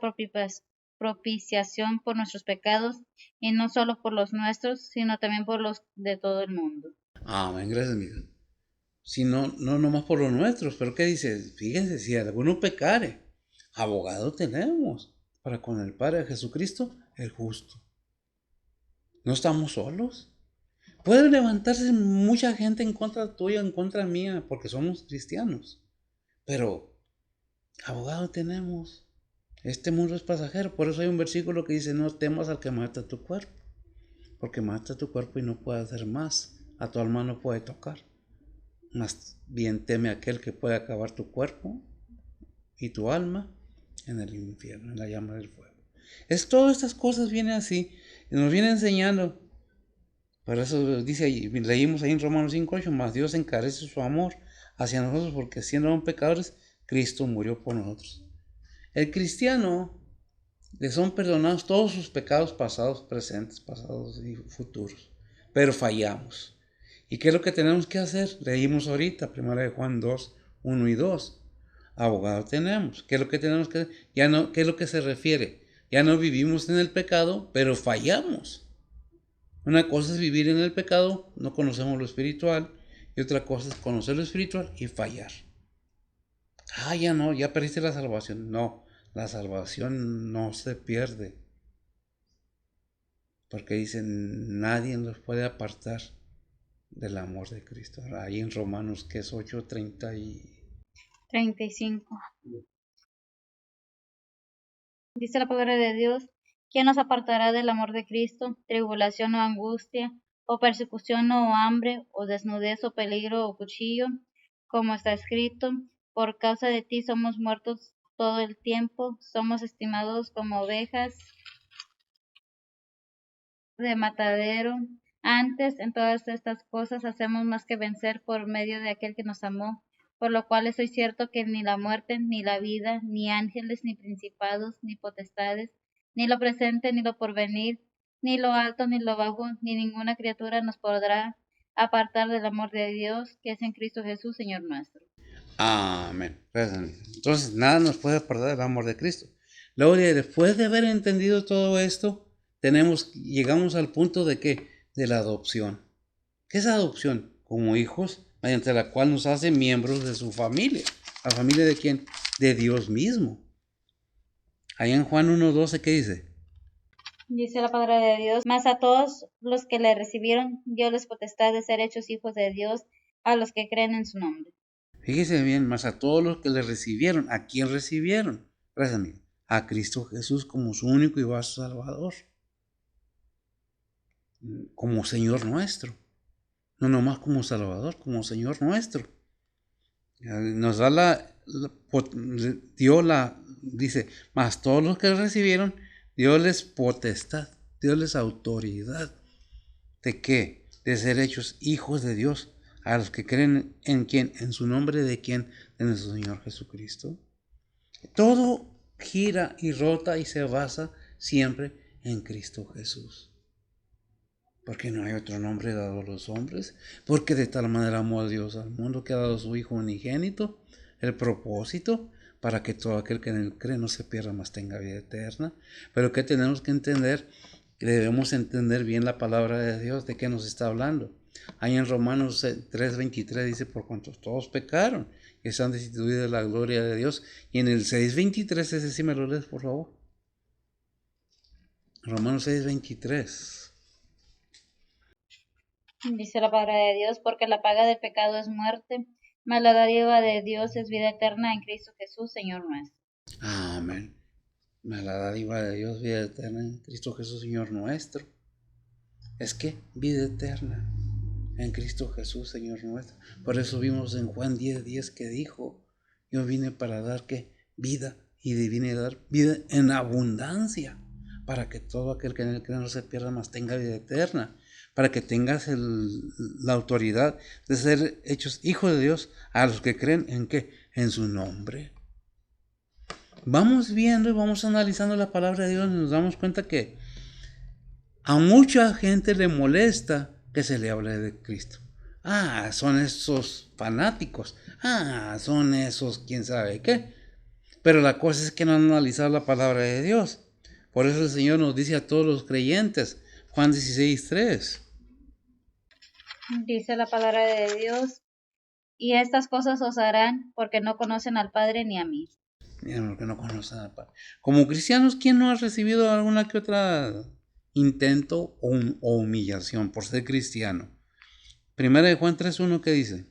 propiciación por nuestros pecados, y no solo por los nuestros, sino también por los de todo el mundo. Amén, gracias, Miguel. Si no, no nomás por los nuestros, pero ¿qué dice? Fíjense, si alguno pecare, abogado tenemos para con el Padre Jesucristo, el justo. No estamos solos. Puede levantarse mucha gente en contra tuya, en contra mía, porque somos cristianos. Pero abogado tenemos. Este mundo es pasajero. Por eso hay un versículo que dice, no temas al que mata tu cuerpo. Porque mata tu cuerpo y no puede hacer más. A tu alma no puede tocar. Más bien teme a aquel que puede acabar tu cuerpo y tu alma en el infierno, en la llama del fuego. Todas estas cosas vienen así. Y nos viene enseñando. Por eso dice ahí, leímos ahí en Romanos 5:8, más Dios encarece su amor hacia nosotros porque siendo aún pecadores, Cristo murió por nosotros. El cristiano le son perdonados todos sus pecados pasados, presentes, pasados y futuros, pero fallamos. ¿Y qué es lo que tenemos que hacer? Leímos ahorita, 1 de Juan 2, 1 y 2. Abogado tenemos. ¿Qué es lo que tenemos que hacer? Ya no, ¿qué es lo que se refiere? Ya no vivimos en el pecado, pero fallamos. Una cosa es vivir en el pecado, no conocemos lo espiritual, y otra cosa es conocer lo espiritual y fallar. Ya no, ya perdiste la salvación. No, la salvación no se pierde. Porque dicen, nadie nos puede apartar del amor de Cristo. Ahí en Romanos, que es 8:30 y... 35. Dice la palabra de Dios, ¿quién nos apartará del amor de Cristo? Tribulación o angustia, o persecución o hambre, o desnudez o peligro o cuchillo, como está escrito, por causa de ti somos muertos todo el tiempo, somos estimados como ovejas de matadero. Antes, en todas estas cosas hacemos más que vencer por medio de aquel que nos amó, por lo cual estoy cierto que ni la muerte, ni la vida, ni ángeles, ni principados, ni potestades, ni lo presente, ni lo porvenir, ni lo alto, ni lo bajo, ni ninguna criatura nos podrá apartar del amor de Dios, que es en Cristo Jesús, Señor nuestro. Amén. Entonces, nada nos puede apartar del amor de Cristo. Luego, después de haber entendido todo esto, llegamos al punto de ¿qué? De la adopción. ¿Qué es adopción? Como hijos, mediante la cual nos hace miembros de su familia. ¿La familia de quién? De Dios mismo. Ahí en Juan 1:12, ¿qué dice? Dice la palabra de Dios, mas a todos los que le recibieron, dio les potestad de ser hechos hijos de Dios, a los que creen en su nombre. Fíjese bien, más a todos los que le recibieron. ¿A quién recibieron? Gracias, amigo. A Cristo Jesús como su único y vasto Salvador. Como Señor nuestro. No nomás como Salvador, como Señor nuestro. Nos da dice, más todos los que le recibieron, dio les potestad, dio les autoridad. ¿De qué? De ser hechos hijos de Dios. A los que creen en quién, en su nombre de quién, de nuestro Señor Jesucristo. Todo gira y rota y se basa siempre en Cristo Jesús. Porque no hay otro nombre dado a los hombres. Porque de tal manera amó a Dios al mundo que ha dado a su Hijo unigénito. El propósito para que todo aquel que en él cree no se pierda, mas tenga vida eterna. Pero que tenemos que entender, debemos entender bien la palabra de Dios, de qué nos está hablando. Ahí en Romanos 3:23 dice, por cuanto todos pecaron y están destituidos de la gloria de Dios. Y en el 6:23, ese sí me lo lees, por favor. Romanos 6:23. Dice la palabra de Dios, porque la paga del pecado es muerte, mas la dádiva de Dios es vida eterna en Cristo Jesús, Señor nuestro. Amén. Mas la dádiva de Dios, vida eterna en Cristo Jesús, Señor nuestro. Es que vida eterna en Cristo Jesús, Señor nuestro. Por eso vimos en Juan 10:10 que dijo, yo vine para dar ¿qué? Vida, y vine a dar vida en abundancia, para que todo aquel que en él cree no se pierda, mas tenga vida eterna, para que tengas la autoridad de ser hechos hijos de Dios a los que creen en ¿qué? En su nombre. Vamos viendo y vamos analizando la palabra de Dios y nos damos cuenta que a mucha gente le molesta que se le hable de Cristo. Son esos fanáticos. Son esos quién sabe qué. Pero la cosa es que no han analizado la palabra de Dios. Por eso el Señor nos dice a todos los creyentes, Juan 16:3. Dice la palabra de Dios, y estas cosas os harán porque no conocen al Padre ni a mí. Porque no conocen al Padre. Como cristianos, ¿quién no ha recibido alguna que otra intento o humillación por ser cristiano? Primera de Juan 3:1, ¿qué dice?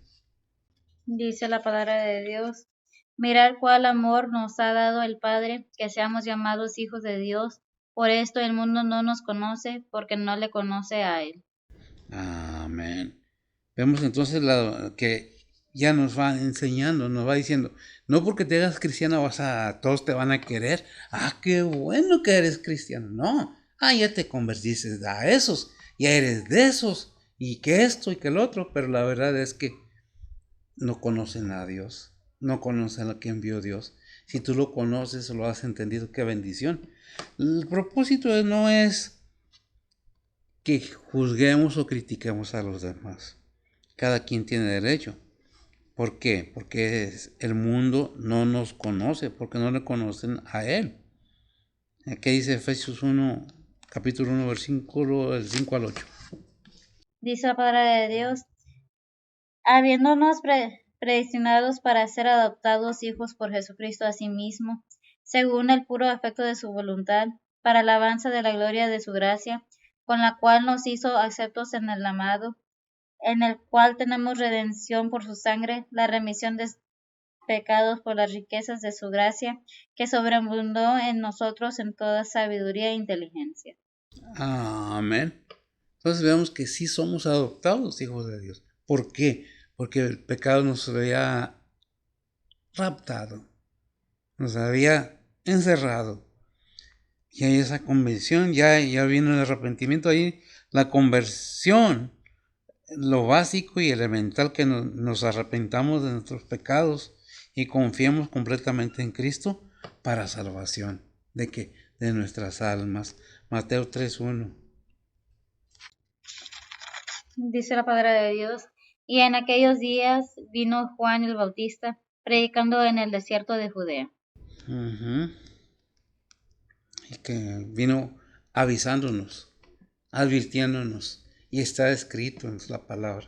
Dice la palabra de Dios, mirad cuál amor nos ha dado el Padre, que seamos llamados hijos de Dios. Por esto el mundo no nos conoce, porque no le conoce a Él. Amén. Vemos entonces que ya nos va enseñando, nos va diciendo, no porque te hagas cristiano todos te van a querer. Qué bueno que eres cristiano. No, ya te convertiste a esos, ya eres de esos, y que esto y que el otro, pero la verdad es que no conocen a Dios, no conocen a lo que envió Dios. Si tú lo conoces, lo has entendido, qué bendición. El propósito no es que juzguemos o critiquemos a los demás. Cada quien tiene derecho. ¿Por qué? Porque el mundo no nos conoce, porque no le conocen a Él. ¿Qué dice Efesios 1, capítulo 1, versículo del 5 al 8? Dice la palabra de Dios, habiéndonos predestinados para ser adoptados hijos por Jesucristo a sí mismo, según el puro afecto de su voluntad, para alabanza de la gloria de su gracia, con la cual nos hizo aceptos en el amado, en el cual tenemos redención por su sangre, la remisión de pecados por las riquezas de su gracia, que sobreabundó en nosotros en toda sabiduría e inteligencia. Amén. Entonces vemos que sí somos adoptados hijos de Dios. ¿Por qué? Porque el pecado nos había raptado, nos había encerrado. Y hay esa conversión, ya viene el arrepentimiento ahí, la conversión, lo básico y elemental que nos arrepentamos de nuestros pecados y confiemos completamente en Cristo para salvación. ¿De qué? De nuestras almas. Mateo 3:1. Dice la palabra de Dios. Y en aquellos días vino Juan el Bautista, predicando en el desierto de Judea. Y que vino avisándonos, advirtiéndonos, y está escrito en la palabra,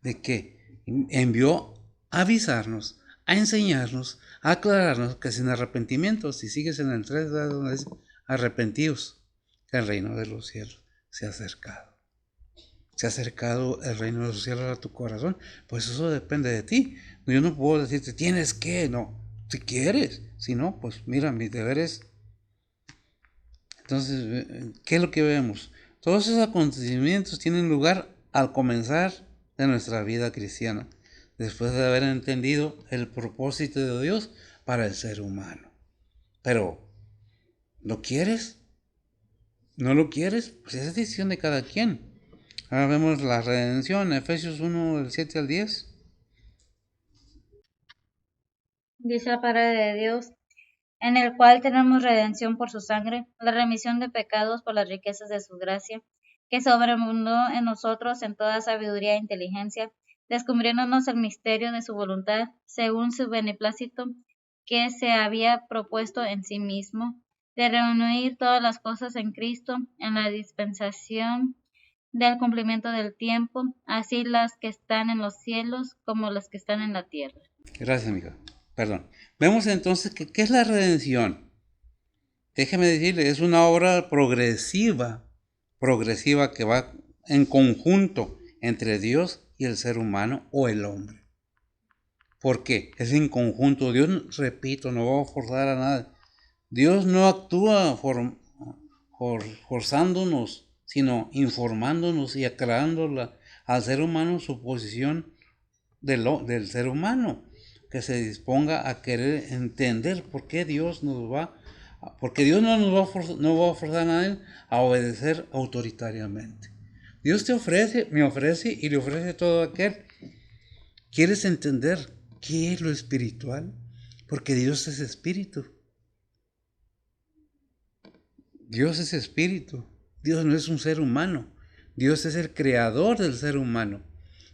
de que envió a avisarnos, a enseñarnos, a aclararnos que sin arrepentimiento, si sigues en el 3, donde dice arrepentidos, que el reino de los cielos se ha acercado. Se ha acercado el reino de los cielos a tu corazón. Pues eso depende de ti. Yo no puedo decirte, tienes que, no. Si quieres. Si no, pues mira, mis deberes. Entonces, ¿qué es lo que vemos? Todos esos acontecimientos tienen lugar al comenzar de nuestra vida cristiana, después de haber entendido el propósito de Dios para el ser humano. Pero, ¿lo quieres? ¿No lo quieres? Pues esa es decisión de cada quien. Ahora vemos la redención, Efesios 1, del 7 al 10. Dice la palabra de Dios, en el cual tenemos redención por su sangre, la remisión de pecados por las riquezas de su gracia, que sobreabundó en nosotros en toda sabiduría e inteligencia, descubriéndonos el misterio de su voluntad, según su beneplácito, que se había propuesto en sí mismo, de reunir todas las cosas en Cristo, en la dispensación del cumplimiento del tiempo, así las que están en los cielos como las que están en la tierra. Gracias, amiga. Perdón. Vemos entonces que ¿qué es la redención? Déjeme decirle, es una obra progresiva que va en conjunto entre Dios y el ser humano o el hombre. ¿Por qué? Es en conjunto. Dios, repito, no va a forzar a nada. Dios no actúa forzándonos, sino informándonos y aclarando al ser humano su posición del ser humano, que se disponga a querer entender por qué Dios porque Dios no nos va a forzar a nadie a obedecer autoritariamente. Dios me ofrece y le ofrece todo aquel. ¿Quieres entender qué es lo espiritual? Porque Dios es espíritu. Dios es espíritu. Dios no es un ser humano. Dios es el creador del ser humano.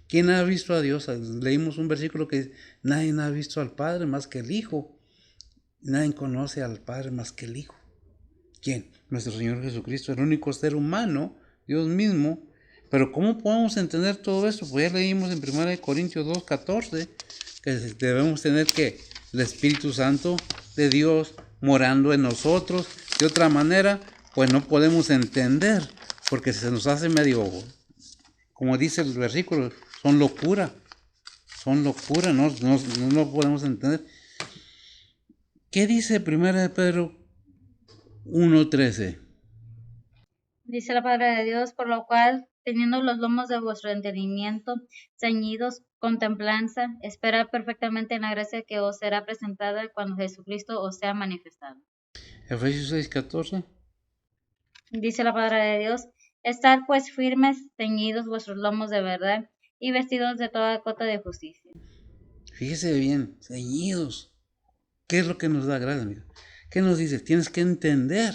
¿Quién ha visto a Dios? Leímos un versículo que dice, nadie ha visto al Padre más que el Hijo. Nadie conoce al Padre más que el Hijo. ¿Quién? Nuestro Señor Jesucristo, el único ser humano, Dios mismo. Pero ¿cómo podemos entender todo esto? Pues ya leímos en 1 Corintios 2:14 que debemos tener que el Espíritu Santo de Dios morando en nosotros. De otra manera, pues no podemos entender, porque se nos hace medio, como dice el versículo, son locura, no podemos entender. ¿Qué dice 1 Pedro 1:13? Dice la palabra de Dios, por lo cual, teniendo los lomos de vuestro entendimiento ceñidos con templanza, esperad perfectamente en la gracia que os será presentada cuando Jesucristo os sea manifestado. Efesios 6:14. Dice la palabra de Dios, estad pues firmes, ceñidos vuestros lomos de verdad y vestidos de toda cota de justicia. Fíjese bien, ceñidos. ¿Qué es lo que nos da gracia, amigo? ¿Qué nos dice? Tienes que entender.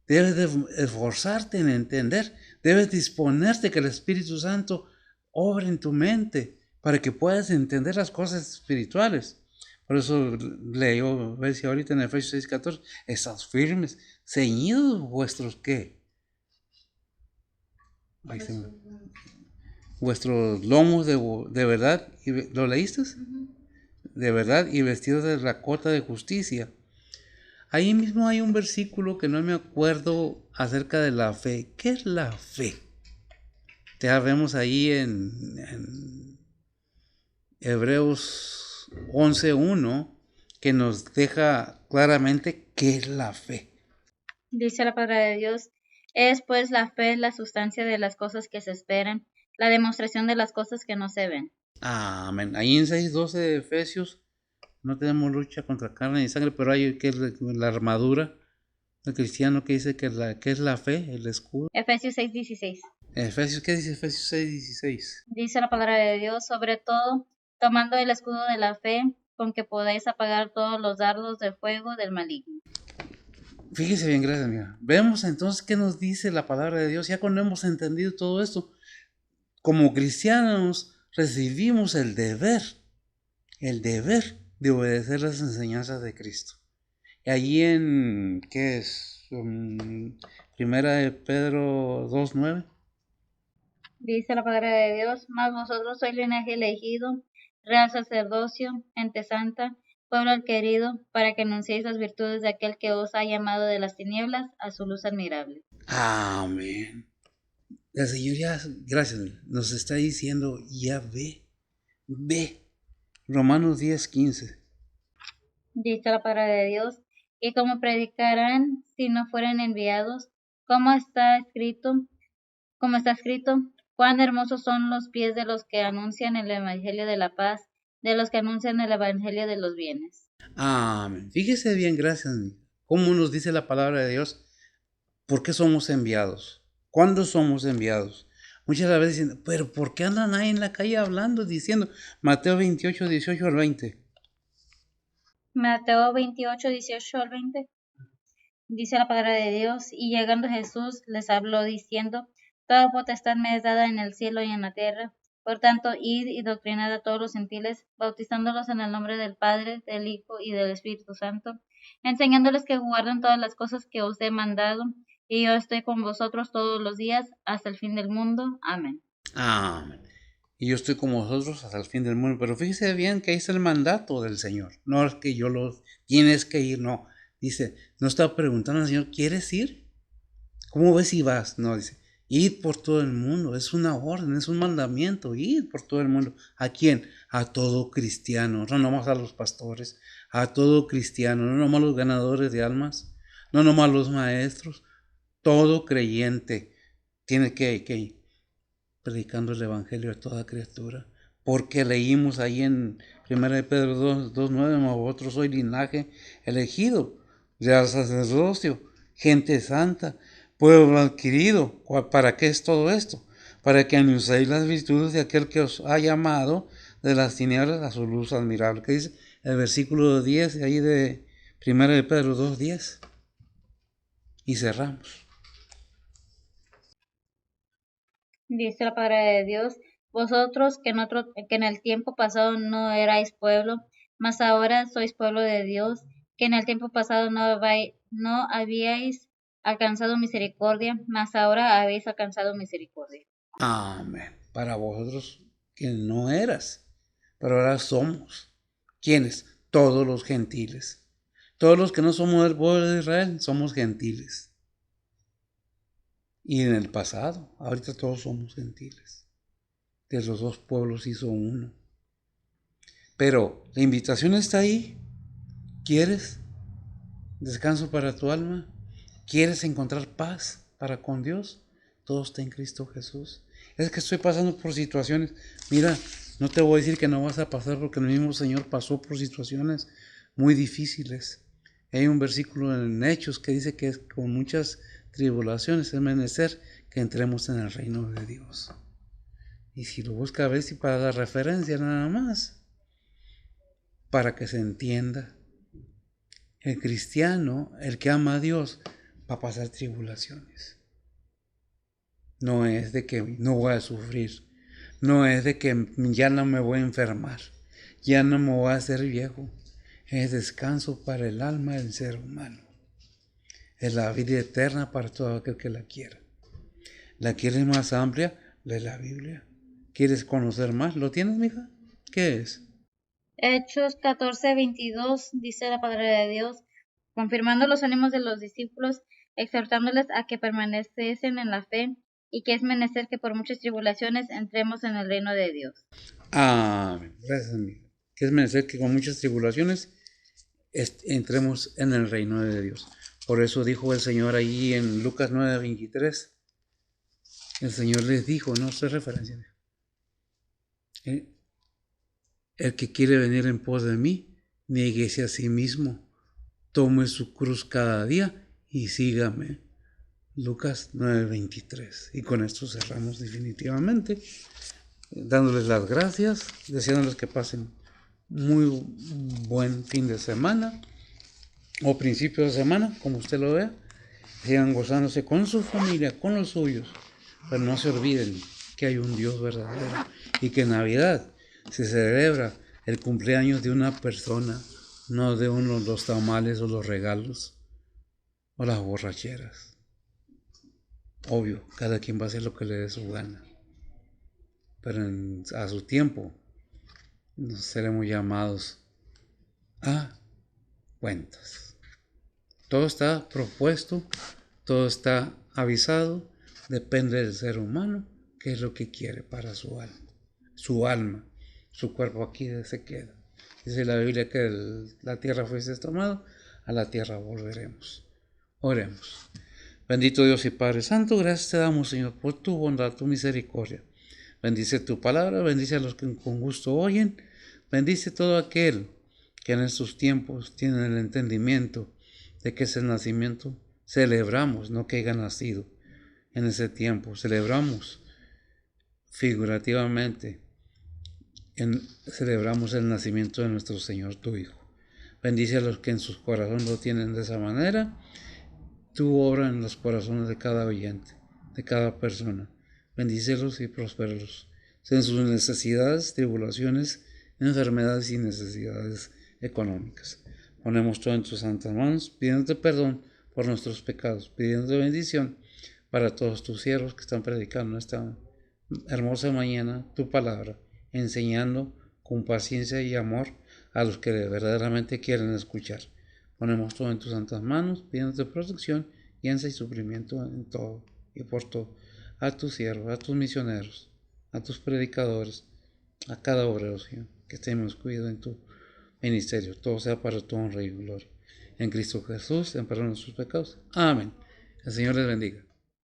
Debes de esforzarte en entender. Debes disponerte que el Espíritu Santo obre en tu mente para que puedas entender las cosas espirituales. Por eso leo, ves ahorita en Efesios 6:14, estás firmes, ceñidos vuestros ¿qué? Vuestros lomos de verdad. ¿Lo leíste? De verdad y vestidos de la cota de justicia. Ahí mismo hay un versículo que no me acuerdo acerca de la fe. ¿Qué es la fe? Ya vemos ahí en Hebreos 11:1 que nos deja claramente qué es la fe. Dice la palabra de Dios, es pues la fe la sustancia de las cosas que se esperan, la demostración de las cosas que no se ven. Amén. Ahí en 6:12 de Efesios, no tenemos lucha contra carne y sangre, pero hay que la armadura El cristiano que dice que es la fe, el escudo. Efesios 6:16. Efesios, ¿qué dice Efesios 6:16? Dice la palabra de Dios, sobre todo, tomando el escudo de la fe, con que podáis apagar todos los dardos de fuego del maligno. Fíjese bien, gracias, amiga. Vemos entonces qué nos dice la palabra de Dios. Ya cuando hemos entendido todo esto, como cristianos recibimos el deber de obedecer las enseñanzas de Cristo. Y allí en, ¿qué es? Primera de Pedro 2:9. Dice la palabra de Dios, mas vosotros sois linaje elegido, real sacerdocio, gente santa, pueblo adquirido, para que anunciéis las virtudes de aquel que os ha llamado de las tinieblas a su luz admirable. Amén. La Señor ya, gracias, nos está diciendo, ya ve. Romanos 10:15. Dice la palabra de Dios, y como predicarán si no fueren enviados, como está escrito, cuán hermosos son los pies de los que anuncian el evangelio de la paz, de los que anuncian el evangelio de los bienes. Amén. Fíjese bien, gracias, cómo nos dice la palabra de Dios. ¿Por qué somos enviados? ¿Cuándo somos enviados? Muchas veces dicen, pero ¿por qué andan ahí en la calle hablando, diciendo? Mateo 28:18-20. Mateo 28:18-20. Dice la palabra de Dios, y llegando Jesús les habló diciendo, toda potestad me es dada en el cielo y en la tierra. Por tanto, id y doctrinad a todos los gentiles, bautizándolos en el nombre del Padre, del Hijo y del Espíritu Santo, enseñándoles que guarden todas las cosas que os he mandado, y yo estoy con vosotros todos los días hasta el fin del mundo. Amén. Amén. Y yo estoy con vosotros hasta el fin del mundo. Pero fíjese bien que ahí está el mandato del Señor. No es que yo lo tienes que ir, no. Dice, no está preguntando al Señor, ¿quieres ir? ¿Cómo ves si vas? No, dice, id por todo el mundo. Es una orden, es un mandamiento. Id por todo el mundo. ¿A quién? A todo cristiano. No nomás a los pastores. A todo cristiano. No nomás a los ganadores de almas. No nomás a los maestros. Todo creyente tiene que ir predicando el evangelio a toda criatura. Porque leímos ahí en 1 de Pedro 2:9, vosotros sois linaje elegido, real sacerdocio, gente santa, pueblo adquirido. ¿Para qué es todo esto? Para que anunciéis las virtudes de aquel que os ha llamado de las tinieblas a su luz admirable. ¿Qué dice el versículo 10 ahí de 1 de Pedro 2:10? Y cerramos. Dice la palabra de Dios, vosotros que en el tiempo pasado no erais pueblo, mas ahora sois pueblo de Dios, que en el tiempo pasado no habíais alcanzado misericordia, mas ahora habéis alcanzado misericordia. Amén. Para vosotros que no eras, pero ahora somos. ¿Quiénes? Todos los gentiles. Todos los que no somos del pueblo de Israel somos gentiles. Y en el pasado, ahorita todos somos gentiles. De los dos pueblos hizo uno. Pero la invitación está ahí. ¿Quieres descanso para tu alma? ¿Quieres encontrar paz para con Dios? Todo está en Cristo Jesús. Es que estoy pasando por situaciones. Mira, no te voy a decir que no vas a pasar porque el mismo Señor pasó por situaciones muy difíciles. Hay un versículo en Hechos que dice que es con muchas tribulaciones es menester que entremos en el reino de Dios. Y si lo busca a ver si para dar referencia nada más, para que se entienda, el cristiano, el que ama a Dios, va a pasar tribulaciones. No es de que no voy a sufrir, no es de que ya no me voy a enfermar, ya no me voy a hacer viejo. Es descanso para el alma del ser humano. Es la vida eterna para todo aquel que la quiera. ¿La quieres más amplia? Lee la Biblia. ¿Quieres conocer más? ¿Lo tienes, mija? ¿Qué es? Hechos 14:22 dice la palabra de Dios, confirmando los ánimos de los discípulos, exhortándoles a que permaneciesen en la fe, y que es menester que por muchas tribulaciones entremos en el reino de Dios. Amén. Gracias, amiga. Que es menester que con muchas tribulaciones entremos en el reino de Dios. Por eso dijo el Señor ahí en Lucas 9:23. El Señor les dijo, no sé referencia. El que quiere venir en pos de mí, nieguese a sí mismo, tome su cruz cada día y sígame. Lucas 9:23. Y con esto cerramos definitivamente, dándoles las gracias, deseándoles que pasen muy buen fin de semana o principio de semana, como usted lo vea. Sigan gozándose con su familia, con los suyos, pero no se olviden que hay un Dios verdadero y que en Navidad se celebra el cumpleaños de una persona, no de uno los tamales o los regalos o las borracheras. Obvio, cada quien va a hacer lo que le dé su gana, pero a su tiempo nos seremos llamados a cuentas. Todo está propuesto, todo está avisado, depende del ser humano, qué es lo que quiere para su alma, su cuerpo aquí se queda. Dice la Biblia que la tierra fuese tomada, a la tierra volveremos. Oremos. Bendito Dios y Padre Santo, gracias te damos, Señor, por tu bondad, tu misericordia. Bendice tu palabra, bendice a los que con gusto oyen, bendice todo aquel que en estos tiempos tiene el entendimiento de que ese nacimiento celebramos, no que haya nacido en ese tiempo, celebramos figurativamente, celebramos el nacimiento de nuestro Señor, tu Hijo. Bendice a los que en sus corazones lo tienen de esa manera. Tu obra en los corazones de cada oyente, de cada persona. Bendícelos y prospéralos en sus necesidades, tribulaciones, enfermedades y necesidades económicas. Ponemos todo en tus santas manos, pidiéndote perdón por nuestros pecados, pidiéndote bendición para todos tus siervos que están predicando esta hermosa mañana tu palabra, enseñando con paciencia y amor a los que verdaderamente quieren escuchar. Ponemos todo en tus santas manos, pidiéndote protección, guianza y suplimiento en todo y por todo. A tus siervos, a tus misioneros, a tus predicadores, a cada obrero, Señor, que estemos cuidando en tu ministerio. Todo sea para tu honra y gloria. En Cristo Jesús, en perdón de sus pecados. Amén. El Señor les bendiga.